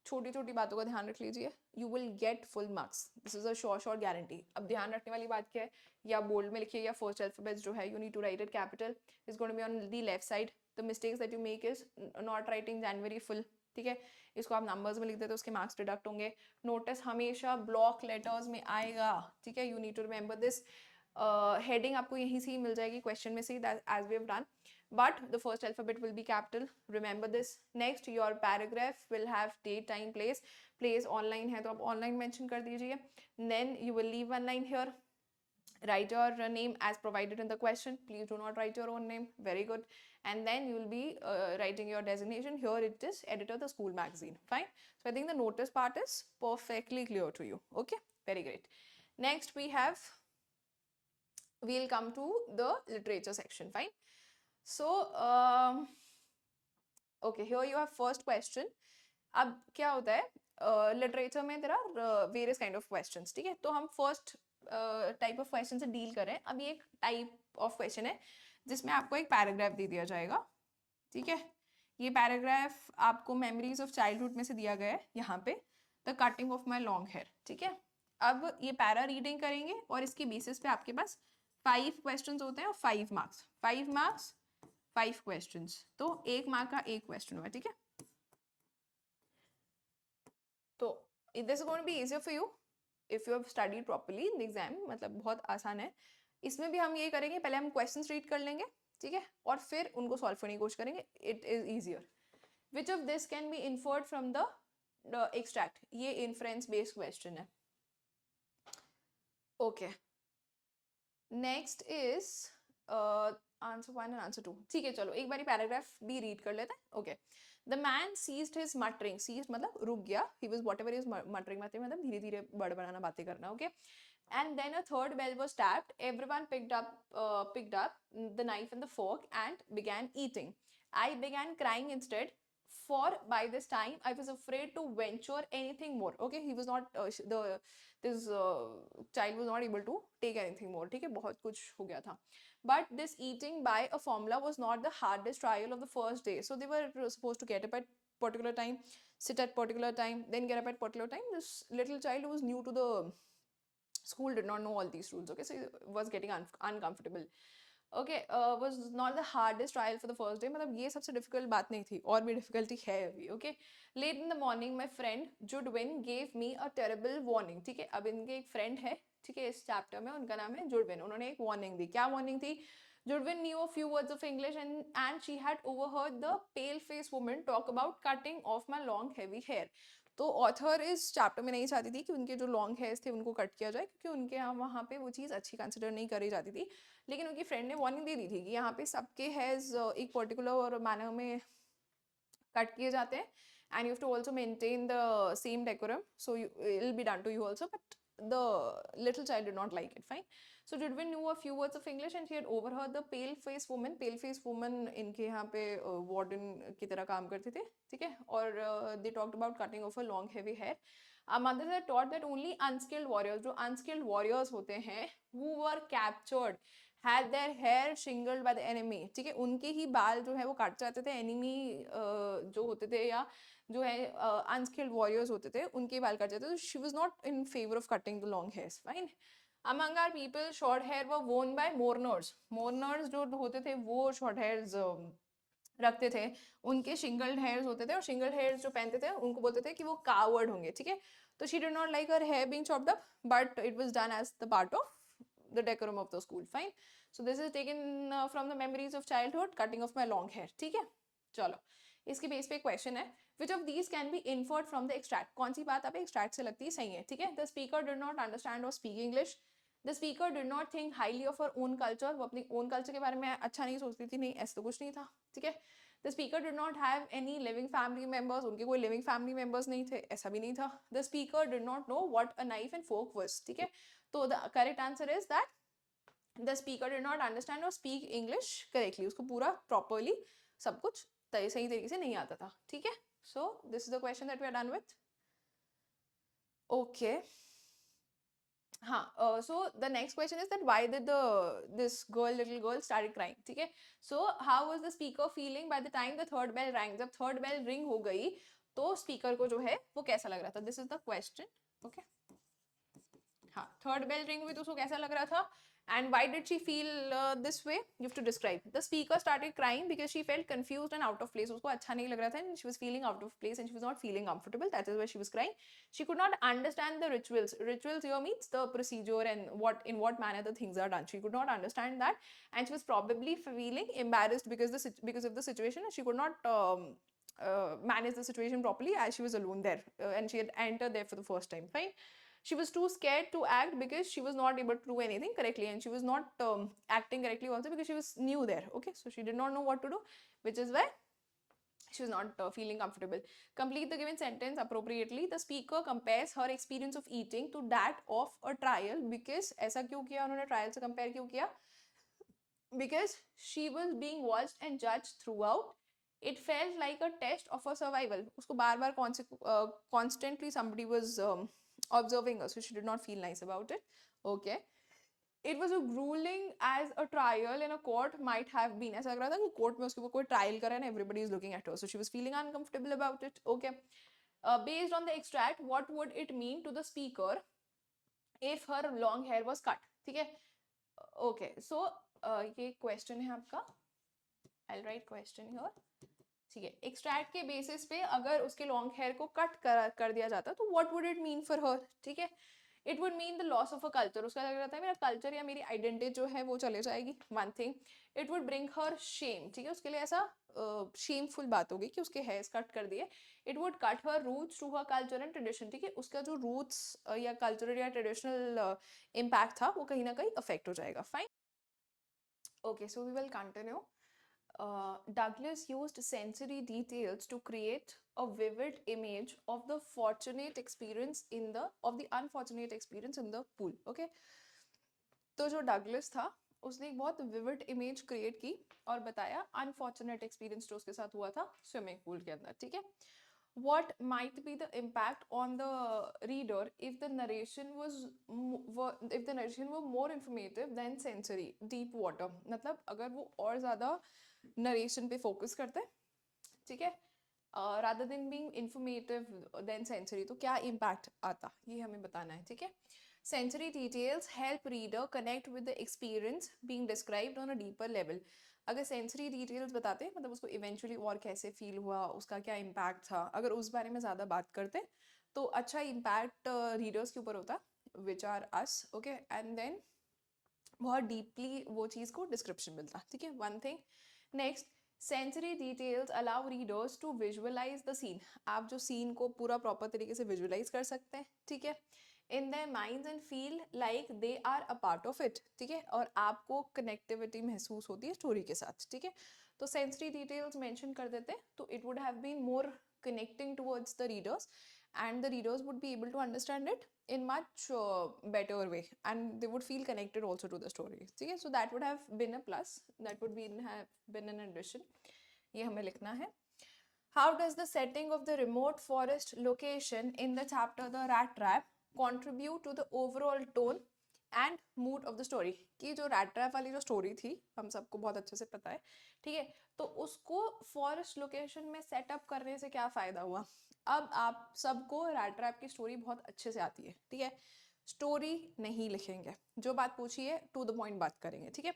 छोटी छोटी बातों का ध्यान रख लीजिए. You will get full marks. This is a sure guarantee. अब ध्यान रखने वाली बात क्या है, या बोल्ड में लिखिए या फर्स्ट अल्फाबेट्स जो है you need to write it capital. Is going to be on the left side. The mistakes that you make is not writing January full. ठीक है, इसको आप नंबर्स में लिख देते, उसके मार्क्स डिडक्ट होंगे. नोटिस हमेशा ब्लॉक लेटर्स में आएगा. ठीक है, you need to remember this. Heading आपको यहीं से ही मिल जाएगी क्वेश्चन में से, as we have done. But the first alphabet will be capital. Remember this. Next, your paragraph will have date, time, place. Place online है तो आप online mention कर दीजिए. Then you will leave one line here. Write your name as provided in the question. Please do not write your own name. Very good. And then you will be writing your designation. Here it is editor the school magazine. Fine. So I think the notice part is perfectly clear to you. Okay. Very great. Next we have. We'll come to the literature section. Fine. So, okay, here you have first question. अब क्या होता है literature में there are various kind of questions. ठीक है, तो हम first type of question से डील कर रहे हैं. अब ये एक टाइप ऑफ क्वेश्चन है जिसमें आपको एक पैराग्राफ दे दिया जाएगा. ठीक है, ये पैराग्राफ आपको मेमोरीज ऑफ चाइल्डहुड में से दिया गया है यहाँ पे. The cutting of my long hair. ठीक है, अब ये पैरा रीडिंग करेंगे और इसके बेसिस पे आपके पास 5 क्वेश्चन होते हैं और 5 मार्क्स. 5 मार्क्स 5 क्वेश्चंस, तो 1 मार्क का 1 क्वेश्चन हुआ. ठीक है, तो this is going to be easier for you if you have studied properly in the exam. मतलब बहुत आसान है. इसमें भी हम ये करेंगे, पहले हम क्वेश्चंस रीड कर लेंगे. ठीक है, और फिर उनको सॉल्व करने की कोशिश करेंगे. It is easier. Which of this can be inferred from the extract. ये इन्फ्रेंस बेस्ड क्वेश्चन है. Okay, next is answer 1 and answer 2. ठीक है, चलो एक बारी पैराग्राफ भी रीड कर लेते हैं. Okay, the man ceased his muttering. Ceased मतलब रुक गया. He was whatever is muttering मतलब धीरे धीरे बड़बड़ाना, बातें करना. ओके, and then a third bell was tapped. Everyone picked up the knife and the fork and began eating. I began crying instead, for by this time I was afraid to venture anything more. Okay, he was not this child was not able to take anything more. ठीक है, बहुत कुछ हो गया था. but this eating by a formula was not the hardest trial of the first day. So they were supposed to get up at particular time, sit at particular time, then get up at particular time. This little child who was new to the school did not know all these rules, okay, so he was getting uncomfortable. Okay, was not the hardest trial for the first day. मतलब ये सबसे difficult बात नहीं थी, और भी difficulty है अभी. Okay, late in the morning my friend Judwin gave me a terrible warning. ठीक है, अब इनके एक friend है, ठीक है, इस chapter में उनका नाम है जुडविन. उन्होंने एक warning दी. क्या warning थी? Judwin knew a few words of English and she had overheard the pale-faced woman talk about cutting off my long heavy hair. तो ऑथर इस चैप्टर में नहीं चाहती थी कि उनके जो लॉन्ग हेयर्स थे उनको कट किया जाए, क्योंकि उनके यहाँ वहाँ पे वो चीज़ अच्छी कंसिडर नहीं करी जाती थी. लेकिन उनकी फ्रेंड ने वार्निंग दे दी थी कि यहाँ पे सबके हेयर्स एक पर्टिकुलर मैनर में कट किए जाते हैं, and you have to also maintain the same decorum, so it will be done to you also. But the little child did not like it. Fine. So Judwin knew a few words of English and she had overheard the pale-faced woman. Pale-faced woman इनके यहाँ पे warden की तरह काम करते थे, ठीक है, और they talked about cutting off a long heavy hair. Mother had taught that only unskilled warriors, जो unskilled warriors होते हैं, who were captured, had their hair shingled by the enemy. ठीक है, उनके ही बाल जो है वो काट जाते थे, enemy जो होते थे या जो है अनस्किल्ड वॉरियर्स होते थे उनके बाल कट जाते थे. She was not in favour of cutting the long hairs. Fine. Among our people short hair were worn by मोर्नर्स. मोर्नर्स जो होते थे वो शॉर्ट हेयर्स रखते थे. उनके शिंगल्ड हेयर्स होते थे, और शिंगल्ड हेयर्स जो पहनते थे उनको बोलते थे कि वो कावर्ड होंगे. ठीक है, तो she did not like her hair being chopped up, but it was done as the part of the decorum of the school. Fine. So this is taken from the memories of childhood, cutting off my long hair. ठीक है, चलो इसके base पे question है, which of these can be inferred from the extract. कौन सी बात आप extract से लगती है सही है. ठीक है, the speaker did not understand or speak English. The speaker did not think highly of her own culture. वो अपनी own culture के बारे में अच्छा नहीं सोचती थी. नहीं, ऐसा तो कुछ नहीं था. ठीक है. The speaker did not have any living family members. उनके कोई living family members नहीं थे, ऐसा भी नहीं था. The speaker did not know what a knife and fork was. ठीक है, तो the correct answer is that the speaker did not understand or speak English correctly. उसको पूरा properly सब कुछ सही तरीके से नहीं आता था. ठीक है, so this is the question that we are done with. Okay. हाँ, so the next question is that why did this little girl started crying. ठीक है, so how was the speaker feeling by the time the third bell rang. जब third bell ring हो गई तो speaker को जो है वो कैसा लग रहा था. This is the question. Okay. हाँ, third bell ring हुई तो उसको कैसा लग रहा था, and why did she feel this way? You have to describe. The speaker started crying because she felt confused and out of place. उसको अच्छा नहीं लग रहा था, and she was feeling out of place and she was not feeling comfortable. That is why she was crying. She could not understand the rituals. Rituals here means the procedure and in what manner the things are done. She could not understand that, and she was probably feeling embarrassed because of the situation, and she could not manage the situation properly as she was alone there, and she had entered there for the first time. Fine. She was too scared to act because she was not able to do anything correctly, and she was not acting correctly also because she was new there. Okay, so she did not know what to do, which is why she was not feeling comfortable. Complete the given sentence appropriately. The speaker compares her experience of eating to that of a trial. Because ऐसा क्यों किया उन्होंने, trial से compare क्यों किया? Because she was being watched and judged throughout. It felt like a test of her survival. उसको बार-बार constantly somebody was observing her, so she did not feel nice about it. Okay. It was a grueling as a trial in a court might have been. ऐसा लग रहा था कि court में उसके ऊपर कोई ट्रायल कर रहा है and everybody is looking at her, so she was feeling uncomfortable about it. Okay. Based on the extract, what would it mean to the speaker if her long hair was cut? ठीक है. Okay, so ये question है आपका. I'll write question here. ठीक है, extract के basis पे अगर उसके लॉन्ग हेयर को कट कर दिया जाता तो what would it mean for her. ठीक है, it would mean the loss of a culture. उसका लग रहा था मेरा कल्चर या मेरी आइडेंटिटी जो है वो चले जाएगी. One thing, it would bring her shame. ठीक है, उसके लिए ऐसा शेमफुल बात होगी कि उसके हेयर्स कट कर दिए. It would cut her roots to her culture and tradition. ठीक है, उसका जो रूट्स या कल्चरल या ट्रेडिशनल इम्पैक्ट था वो कहीं ना कहीं अफेक्ट हो जाएगा. Fine. Okay, so we will continue. Douglas used sensory details to create a vivid image of the unfortunate experience in the pool. Okay, तो जो डगलस था उसने एक बहुत विविड इमेज क्रिएट की और बताया अनफॉर्चुनेट एक्सपीरियंस जो उसके साथ हुआ था स्विमिंग पूल के अंदर. ठीक है, what might be the impact on the reader if the narration were more informative than sensory? Deep water, मतलब अगर वो और ज़्यादा नरेशन पे फोकस करते हैं, ठीक है, rather than being informative than sensory, तो क्या impact आता, ये हमें बताना है, ठीक है. Sensory details help reader connect with the experience being described on a deeper level. अगर सेंसरी डिटेल्स बताते हैं, मतलब उसको इवेंचुअली और कैसे फील हुआ, उसका क्या इम्पैक्ट था, अगर उस बारे में ज़्यादा बात करते तो अच्छा इम्पैक्ट रीडर्स के ऊपर होता, which are us. Okay, and then बहुत डीपली वो चीज़ को डिस्क्रिप्शन मिलता, ठीक है. One thing. Next, sensory details allow readers to visualise the scene. आप जो सीन को पूरा प्रॉपर तरीके से विजुअलाइज कर सकते हैं, ठीक है, in their minds and feel like they are a part of it, ठीक है, और आपको कनेक्टिविटी महसूस होती है स्टोरी के साथ, ठीक है. तो सेंसरी डिटेल्स मेंशन कर देते हैं तो it would have been more connecting towards the readers, and the readers would be able to understand it in much better way, and they would feel connected also to the story, ठीक है. So that would have been a plus, that would have been an addition. ये हमें लिखना है. How does the setting of the remote forest location in the chapter The Rat Trap contribute to the overall tone and mood of the story? कि जो rat trap वाली जो story थी, हम सबको बहुत अच्छे से पता है, ठीक है, तो उसको forest location में setup करने से क्या फ़ायदा हुआ? अब आप सबको rat trap की story बहुत अच्छे से आती है, ठीक है. स्टोरी नहीं लिखेंगे, जो बात पूछी है टू द पॉइंट बात करेंगे, ठीक है.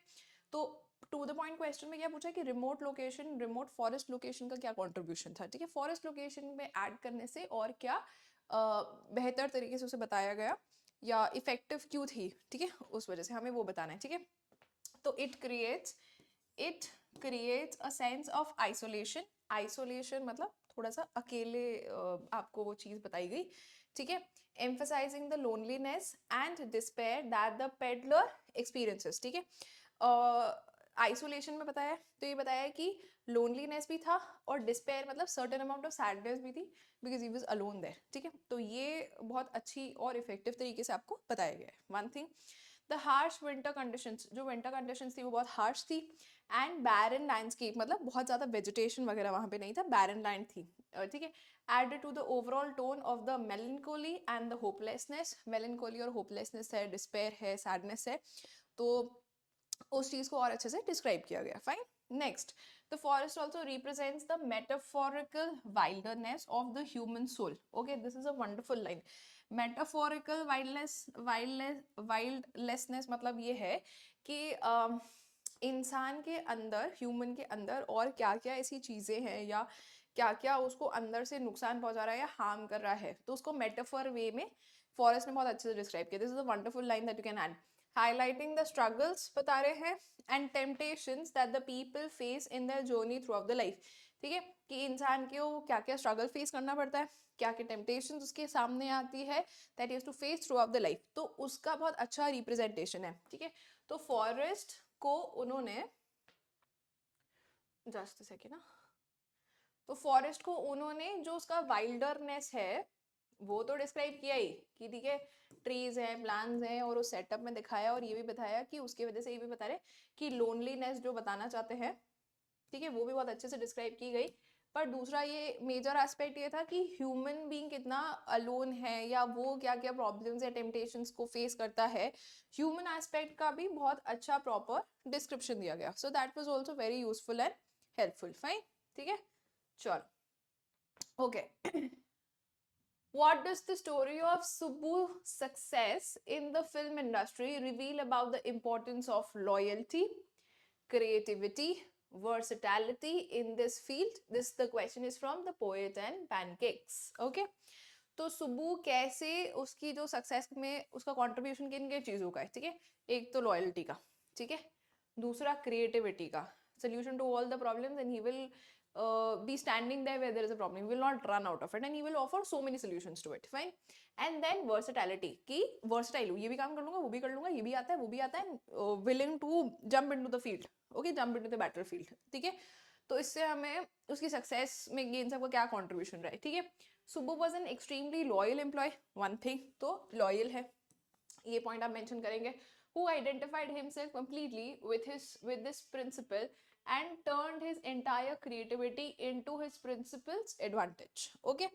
तो टू द पॉइंट क्वेश्चन में क्या पूछा कि remote location, remote forest location का क्या कंट्रीब्यूशन था, ठीक है. फॉरेस्ट लोकेशन में ऐड करने से और क्या बेहतर तरीके से उसे बताया गया या इफेक्टिव क्यों थी, ठीक है, उस वजह से हमें वो बताना है, ठीक है. तो it creates a sense of isolation. Isolation मतलब थोड़ा सा अकेले आपको वो चीज़ बताई गई, ठीक है. emphasizing the loneliness and despair that the peddler experiences, ठीक है. आइसोलेशन में बताया, तो ये बताया कि लोनलीनेस भी था और डिस्पेयर मतलब सर्टेन अमाउंट ऑफ सैडनेस भी थी, because he was alone there, ठीक है. तो ये बहुत अच्छी और इफेक्टिव तरीके से आपको बताया गया है. One thing, the harsh winter conditions, जो विंटर कंडीशंस थी वो बहुत हार्श थी, एंड बैरन लैंडस्केप मतलब बहुत ज़्यादा वेजिटेशन वगैरह वहाँ पे नहीं था, बैरन लैंड थी, ठीक है. Added to the overall tone of the melancholy and the hopelessness. Melancholy और होपलेसनेस है, डिस्पेयर है, सैडनेस है, तो उस चीज को और अच्छे से डिस्क्राइब किया गया. Fine. Next, the forest also represents the metaphorical wildness of the human soul. Okay, this is a wonderful line. Metaphorical wildlessness मतलब ये है कि इंसान के अंदर, ह्यूमन के अंदर और क्या क्या ऐसी चीजें हैं या क्या क्या उसको अंदर से नुकसान पहुंचा रहा है या हार्म कर रहा है, तो उसको मेटाफोर वे में फॉरेस्ट ने बहुत अच्छे से डिस्क्राइब किया. This is a wonderful line that you can add. highlighting the struggles बता रहे हैं and temptations that the people face in their journey throughout the life, ठीक है, कि इंसान को क्या क्या स्ट्रगल फेस करना पड़ता है, क्या क्या टेम्पटेशन उसके सामने आती है that he has to face throughout the life, तो उसका बहुत अच्छा रिप्रेजेंटेशन है, ठीक है. तो फॉरेस्ट को उन्होंने, जस्ट सेकेंड ना, तो फॉरेस्ट को उन्होंने जो उसका वाइल्डरनेस है वो तो डिस्क्राइब किया ही कि ठीक है, ट्रीज हैं, प्लांट्स हैं, और उस सेटअप में दिखाया, और ये भी बताया कि उसकी वजह से ये भी बता रहे कि लोनलीनेस जो बताना चाहते हैं, ठीक है, वो भी बहुत अच्छे से डिस्क्राइब की गई. पर दूसरा ये मेजर एस्पेक्ट ये था कि ह्यूमन बीइंग कितना अलोन है या वो क्या क्या प्रॉब्लम्स या टेम्पटेशंस को फेस करता है, ह्यूमन एस्पेक्ट का भी बहुत अच्छा प्रॉपर डिस्क्रिप्शन दिया गया. So that was also very useful and helpful. Fine, ठीक है, चलो, okay. What does the story of Subbu's success in the film industry reveal about the importance of loyalty, creativity, versatility in this field? The question is from the Poet and Pancakes. Okay. तो सुब्बू कैसे उसकी जो success में उसका contribution किन किन चीज़ों का है, ठीक है. एक तो लॉयल्टी का, ठीक है, दूसरा क्रिएटिविटी का, solution to all the problems, and he will be standing there where there is a problem. He will not run out of it, and he will offer so many solutions to it. Fine. And then versatility, कि versatile हूँ, ये भी काम कर लूँगा, वो भी कर लूँगा, ये भी आता है, वो भी आता है, willing to jump into the field. Okay, jump into the battlefield. ठीक है. तो इससे हमें उसकी सक्सेस में ये इन सबका क्या कंट्रीब्यूशन रहा है, ठीक है. Subbu was an extremely loyal employee. One thing, तो लॉयल है, ये पॉइंट आप मेंशन करेंगे. Who identified himself completely with this principle and turned his entire creativity into his principal's advantage. Okay,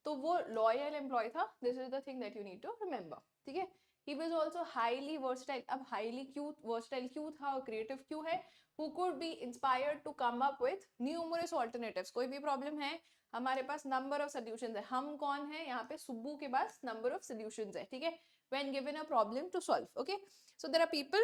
तो वो loyal employee था. This is the thing that you need to remember. ठीक है. He was also highly versatile. अब highly क्यों versatile क्यों था और creative क्यों है? Who could be inspired to come up with numerous alternatives. कोई भी problem है, हमारे पास number of solutions है. हम कौन है? यहाँ पे सुब्बू के पास number of solutions है. ठीक है. When given a problem to solve. Okay. So there are people,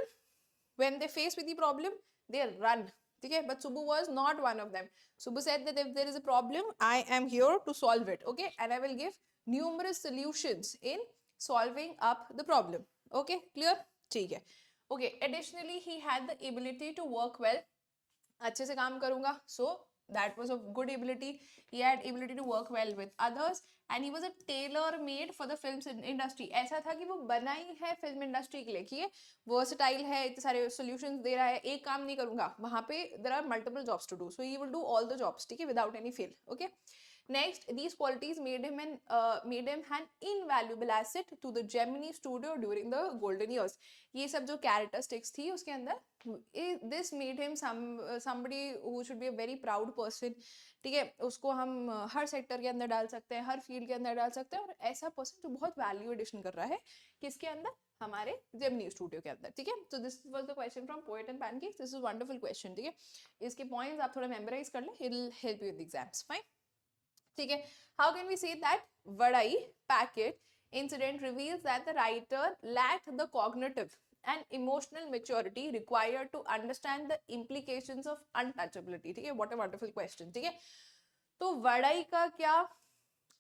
when they face with the problem, they run. Okay, but Subbu was not one of them. Subbu said that if there is a problem, I am here to solve it. Okay, and I will give numerous solutions in solving up the problem. Okay, clear? ठीक है. Okay, additionally, he had the ability to work well. अच्छे से काम करूंगा. So that was a good ability. He had ability to work well with others and he was a tailor made for the film industry. ऐसा था कि वो बनाई है फिल्म इंडस्ट्री के लिए कि ये versatile है, इतने सारे solutions दे रहा है, एक काम नहीं करूंगा, वहां पे there are multiple jobs to do, so he will do all the jobs, ठीक है, without any fail. Okay. Next, these qualities made him an invaluable asset to the Gemini studio during the golden years. ये सब जो characteristics थी उसके अंदर, this made him somebody who should be a very proud person. ठीक है, उसको हम हर सेक्टर के अंदर डाल सकते हैं, हर फील्ड के अंदर डाल सकते हैं, और ऐसा पर्सन जो बहुत वैल्यू एडिशन कर रहा है किसके अंदर, हमारे जेमिनी स्टूडियो के अंदर. ठीक है, तो this was the question from poet and pancakes. This is wonderful question. ठीक है, इसके पॉइंट्स आप थोड़ा मेमोराइज कर ले, it will help you in the exams. Fine. ठीक है, how can we say that vadai packet incident reveals that the writer lacked the cognitive and emotional maturity required to understand the implications of untouchability. ठीक है, what a wonderful question. ठीक है, तो वड़ाई का क्या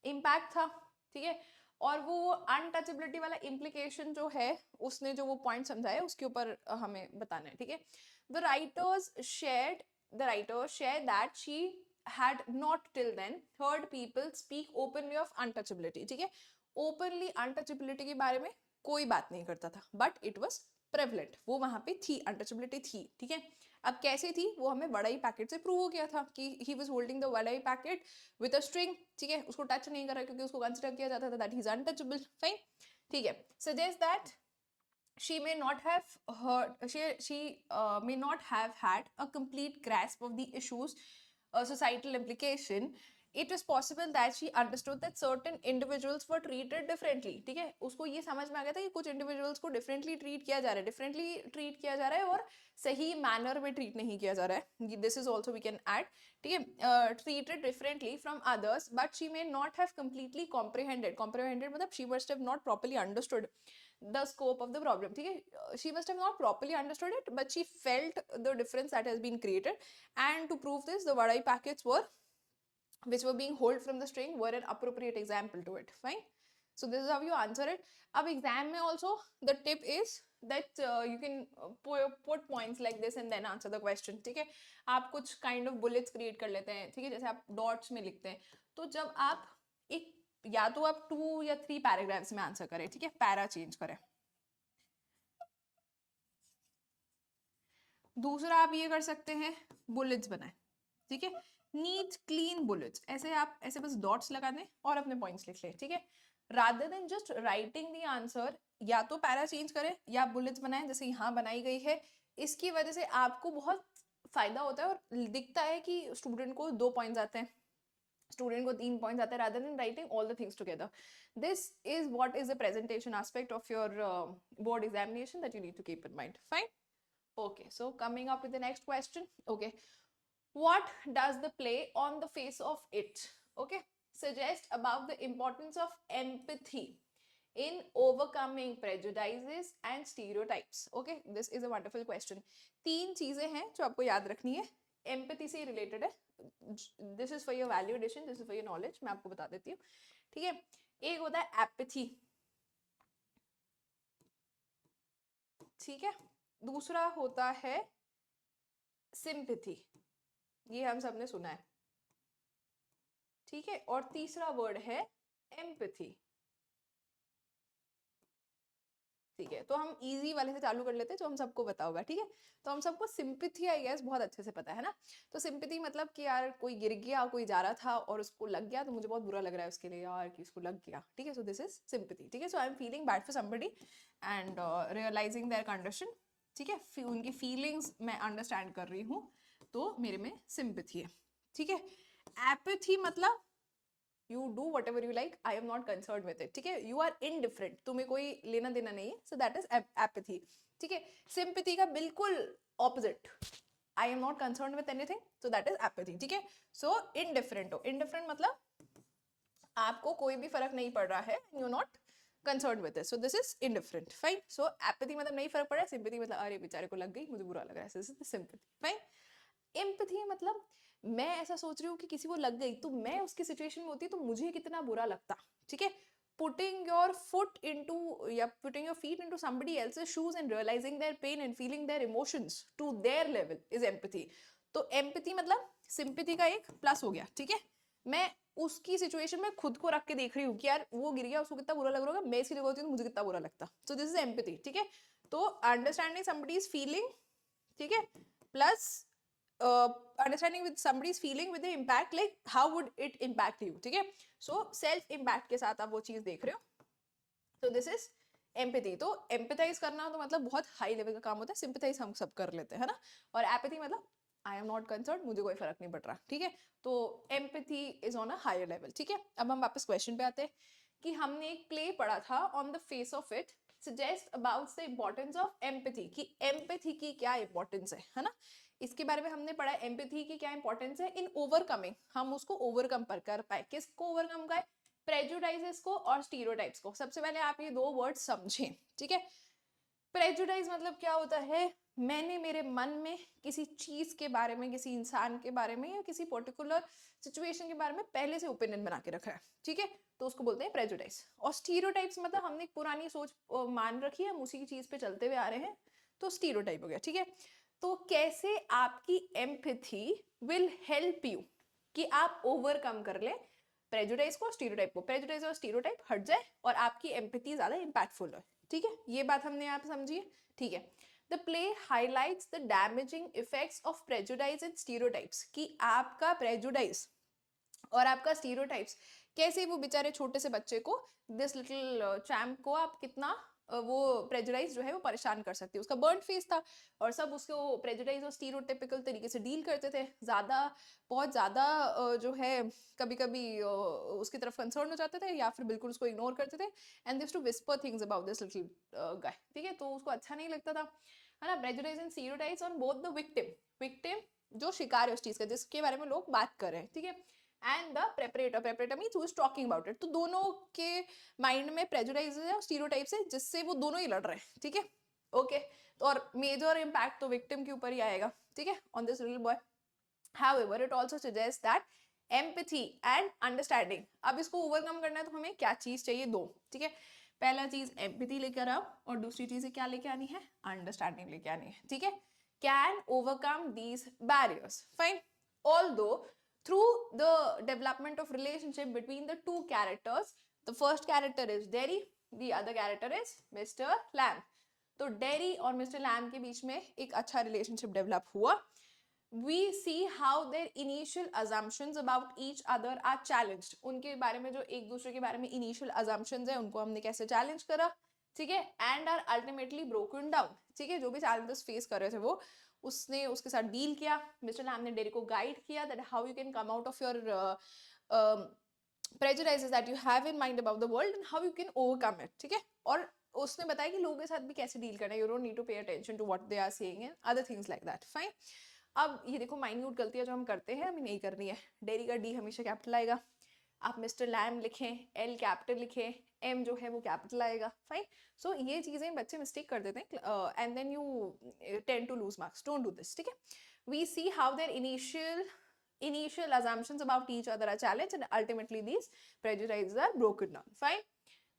impact था, ठीक है, और वो अनटचेबिलिटी वाला इम्प्लीकेशन जो है उसने जो वो पॉइंट समझाया उसके ऊपर हमें बताना है. ठीक है, the writers share that she had not till then heard people speak openly of untouchability. ठीक है, openly untouchability के बारे में कोई बात नहीं करता था, but it was prevalent. वो वहां पे थी, untouchability थी. ठीक है, अब कैसे थी वो हमें वड़ाई पैकेट से प्रूव हो गया था कि he was holding the vadai packet with a string. ठीक है, उसको टच नहीं कर रहा क्योंकि उसको कंसिडर किया जाता था that he is untouchable. Fine. ठीक है, suggest that she may not have heard, she may not have had a complete grasp of the issues, societal implication. It is possible that she understood that certain individuals were treated differently. ठीक है, उसको ये समझ में आ गया था कि कुछ individuals को differently treat किया जा रहा है, और सही manner में treat नहीं किया जा रहा है. This is also we can add. ठीक है, treated differently from others, but she may not have completely comprehended मतलब she must have not properly understood the scope of the problem. ठीक है, she must have not properly understood it, but she felt the difference that has been created, and to prove this the vadai packets which were being held from the string were an appropriate example to it. Fine. So this is how you answer it. अब exam में also the tip is that you can put points like this and then answer the question. ठीक है, आप कुछ kind of bullets create कर लेते हैं. ठीक है, जैसे आप dots में लिखते हैं, तो जब आप एक या तो आप 2 या 3 पैराग्राफ्स में आंसर करें. ठीक है, पैरा चेंज करें. दूसरा आप ये कर सकते हैं, बुलेट्स बनाएं. ठीक है, नीट क्लीन बुलेट्स, ऐसे आप ऐसे बस डॉट्स लगा दें और अपने पॉइंट्स लिख लें. ठीक है, rather than just writing the answer, या तो पैरा चेंज करें या बुलेट्स बनाएं जैसे यहाँ बनाई गई है. इसकी वजह से आपको बहुत फायदा होता है और दिखता है कि स्टूडेंट को 2 पॉइंट्स आते हैं, स्टूडेंट को 3 पॉइंट्स आते हैं, rather than writing all the things together. This is what is the presentation aspect of your board examination that you need to keep in mind. Fine. Okay, so coming up with the next question. Okay, what does the play On the Face of It, okay, suggest about the importance of empathy in overcoming prejudices and stereotypes? Okay, this is a wonderful question. 3 चीजें हैं जो आपको याद रखनी है, empathy से related है. This is for your value addition, this is for your knowledge. मैं आपको बता देती हूँ. ठीक है, एक होता है apathy. ठीक है, दूसरा होता है sympathy, ये हम सबने सुना है. ठीक है, और तीसरा वर्ड है empathy. ठीक है, तो हम इजी वाले से चालू कर लेते हैं जो हम सबको पता होगा. ठीक है, तो हम सबको सिंपैथी आई गेस बहुत अच्छे से पता है ना. तो सिंपैथी मतलब कि यार कोई गिर गया, कोई जा रहा था और उसको लग गया, तो मुझे बहुत बुरा लग रहा है उसके लिए यार कि उसको लग गया. ठीक है, सो दिस इज सिंपैथी. ठीक है, so I am feeling bad for somebody and realising their condition. ठीक है, उनकी फीलिंग्स मैं अंडरस्टैंड कर रही हूँ. तो मेरे में सिंपैथी है, ठीक है। एपैथी मतलब you do what ever you like, I am not concern with it, ठीक है, यू आर इनडिफरेंट, तुम्हें कोई लेना देना नहीं है, सो दैट इज एपैथी, ठीक है। सिंपैथी का बिल्कुल opposite, I am not concern with anything, so that is apathy, ठीक है। सो इनडिफरेंट हो, इनडिफरेंट मतलब आपको कोई भी फर्क नहीं पड़ रहा है, you not concern with it, so this is indifferent, fine. So apathy मतलब नहीं फर्क पड़ रहा है, सिंपैथी मतलब अरे बेचारे को लग गई, मुझे बुरा लग रहा है, this is sympathy, fine. Empathy मतलब मैं ऐसा सोच रही हूँ कि किसी को लग गई, तो मैं उसकी सिचुएशन में होती तो मुझे कितना बुरा लगता, ठीक है। पुटिंग योर फुट इनटू या putting your feet into somebody else's shoes and realising their pain and feeling their emotions to their level is empathy. तो एम्पैथी मतलब सिंपैथी का एक प्लस हो गया, ठीक है। मैं उसकी सिचुएशन में खुद को रख के देख रही हूँ कि यार वो गिर गया, उसको कितना बुरा लग रहा होगा, मैं इसकी जगह होती हूँ तो मुझे कितना बुरा लगता, सो दिस इज एम्पैथी, ठीक है। तो अंडरस्टैंडिंग समबडीज फीलिंग, ठीक है, plus understanding with somebody's feeling with the impact, like how would it impact you, ठीक है। सो सेल्फ इम्पैक्ट के साथ आप वो चीज देख रहे हो, तो दिस इज एम्पैथी। तो एम्पैथाइज करना तो मतलब बहुत हाई लेवल का काम होता है, सिंपैथाइज हम सब कर लेते हैं, है ना। और एपैथी मतलब आई एम नॉट कंसर्न, मुझे कोई फर्क नहीं पड़ रहा, ठीक है। तो empathy is on a higher level, ठीक है। अब हम वापस क्वेश्चन पे आते हैं कि हमने एक प्ले पढ़ा था on the face of it suggest about the importance of empathy, कि एम्पैथी की क्या इंपॉर्टेंस है ना। इसके बारे में हमने पढ़ा एम्पैथी की क्या इंपॉर्टेंस है इन ओवरकमिंग, हम उसको ओवरकम पर कर पाए, किसको ओवरकम का, प्रेजुडाइजेस को और स्टीरियोटाइप्स को। सबसे पहले आप ये दो वर्ड समझें, ठीक है। प्रेजुडाइज मतलब क्या होता है, मैंने मेरे मन में किसी चीज के बारे में, किसी इंसान के बारे में या किसी पर्टिकुलर सिचुएशन के बारे में पहले से ओपिनियन बना के रखा है, ठीक है, तो उसको बोलते हैं प्रेजुडाइज। और स्टीरियोटाइप्स मतलब हमने एक पुरानी सोच मान रखी है, हम उसी की चीज पे चलते हुए आ रहे हैं, तो स्टीरियोटाइप हो गया, ठीक है। तो कैसे आपकी एम्पैथी विल हेल्प यू कि आप ओवरकम कर ले प्रेजुडाइज को, स्टीरियोटाइप को, प्रेजुडाइज और स्टीरियोटाइप हट जाए और आपकी एम्पैथी ज्यादा इंपैक्टफुल हो, ठीक है। ये बात हमने यहाँ पे समझी है, ठीक है। The play highlights the damaging effects of prejudice and stereotypes, कि आपका प्रेजुडाइज और आपका स्टीरियोटाइप्स कैसे वो बेचारे छोटे से बच्चे को, दिस लिटिल चैम्प को आप कितना वो प्रेजुडाइज जो है वो परेशान कर सकती है। उसका बर्न फेस था और सब उसको प्रेजुडाइज और स्टीरियोटिपिकल तरीके से डील करते थे, ज्यादा बहुत ज्यादा जो है कभी कभी उसकी तरफ कंसर्न हो जाते थे या फिर बिल्कुल उसको इग्नोर करते थे, and this to whisper things about this little guy, ठीक है। तो उसको अच्छा नहीं लगता था, है ना। Prejudice and stereotypes on both the victim, victim जो शिकार है उस चीज का जिसके बारे में लोग बात कर रहे हैं, ठीक है, and the preparator, preparator means who is talking about it. तो दोनों के माइंड में प्रेजुडाइज है और स्टीरियोटाइप्स है जिससे वो दोनों ही लड़ रहे हैं, ठीक है, ओके। तो और मेजर इंपैक्ट तो विक्टिम के ऊपर ही आएगा, ठीक है, on this little boy. However, it also suggests that empathy and understanding, अब इसको ओवरकम करना है तो हमें क्या चीज चाहिए, दो, ठीक है। पहला चीज एम्पैथी लेकर आओ और दूसरी चीज क्या लेके आनी है, अंडरस्टैंडिंग लेके आनी है, ठीक है। Can overcome these barriers, fine. Although through the development of relationship between the two characters, the first character is Derry, the other character is Mr. Lamb, तो डेरी और मिस्टर लैम के बीच में एक अच्छा रिलेशनशिप डेवलप हुआ। We see how their initial assumptions about each other are challenged, उनके बारे में जो एक दूसरे के बारे में initial assumptions है उनको हमने कैसे challenge करा, ठीक है, and are ultimately broken down, ठीक है। जो भी challenges face कर रहे थे वो उसने उसके साथ डील किया, मिस्टर लैम ने डेरी को गाइड किया that how you can come out of your prejudices that you have in mind about the world and how you can overcome it, ठीक है। और उसने बताया कि लोगों के साथ भी कैसे डील करना है, you don't need to pay attention to what they are saying and other things like that, fine। अब ये देखो माइन्यूट गलतियां जो हम करते हैं हमें नहीं करनी है, डेरी का डी हमेशा कैपिटल आएगा, आप मिस्टर लैम लिखें एल कैपिटल लिखें, एम जो है वो कैपिटल आएगा, फाइन। सो ये चीजें बच्चे मिस्टेक कर देते हैं and then you tend to lose marks, don't do this, ठीक है। We see how their initial assumptions about each other are challenged and ultimately these prejudices are broken down, fine।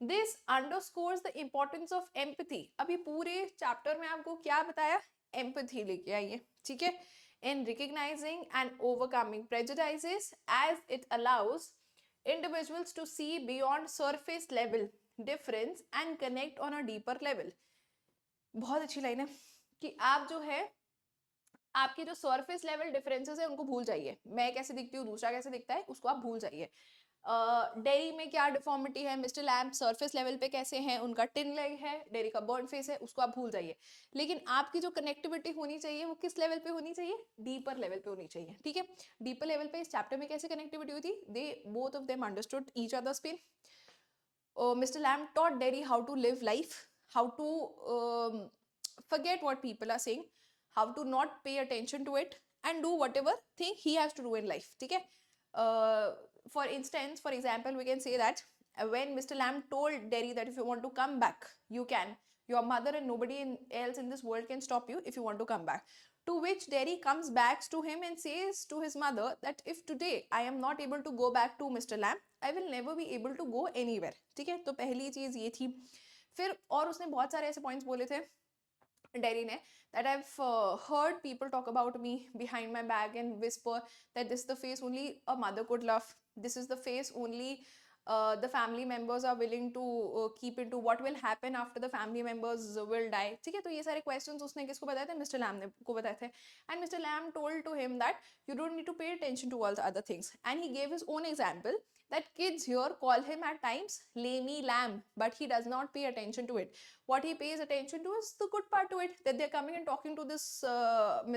This underscores the importance of empathy, अभी पूरे chapter में आपको क्या बताया, empathy लेके आइए, ठीक है, in recognizing and overcoming prejudices as it allows individuals to see beyond surface level difference and connect on a deeper level। बहुत अच्छी लाइन है कि आप जो है आपकी जो सरफेस लेवल डिफरेंसेस है उनको भूल जाइए, मैं कैसे दिखती हूँ दूसरा कैसे दिखता है उसको आप भूल जाइए, डेरी में क्या डिफॉर्मिटी है, मिस्टर लैम्ब सरफेस लेवल पे कैसे हैं, उनका टिन लेग है, डेरी का बर्न फेस है, उसको आप भूल जाइए। लेकिन आपकी जो कनेक्टिविटी होनी चाहिए वो किस लेवल पे होनी चाहिए, डीपर लेवल पे होनी चाहिए, ठीक है। डीपर लेवल पे इस चैप्टर में कैसे कनेक्टिविटी हुई थी, they both of them understood each other's pain. Mr. Lamb taught Derry how to live life, how to forget what people are saying, how to not pay attention to it, and do whatever thing he has to do in life. ठीक है? For instance, for example, we can say that when Mr. Lamb told Derry that if you want to come back, you can. Your mother and nobody else in this world can stop you if you want to come back. To which Derry comes back to him and says to his mother that if today I am not able to go back to Mr. Lamb, I will never be able to go anywhere. ठीक है, तो पहली चीज ये थी. फिर और उसने बहुत सारे ऐसे पॉइंट्स बोले थे डेरी ने, that I've heard people talk about me behind my back and whisper that this is the face only a mother could love, this is the face only the family members are willing to keep into, what will happen after the family members will die. ठीक है, तो ये सारे questions उसने किसको बताए थे, Mr Lam ने को बताए थे. And Mr. Lamb told to him that you don't need to pay attention to all the other things, and he gave his own example that kids here call him at times lamey lamb, but he does not pay attention to it. What he pays attention to is the good part to it, that they're coming and talking to this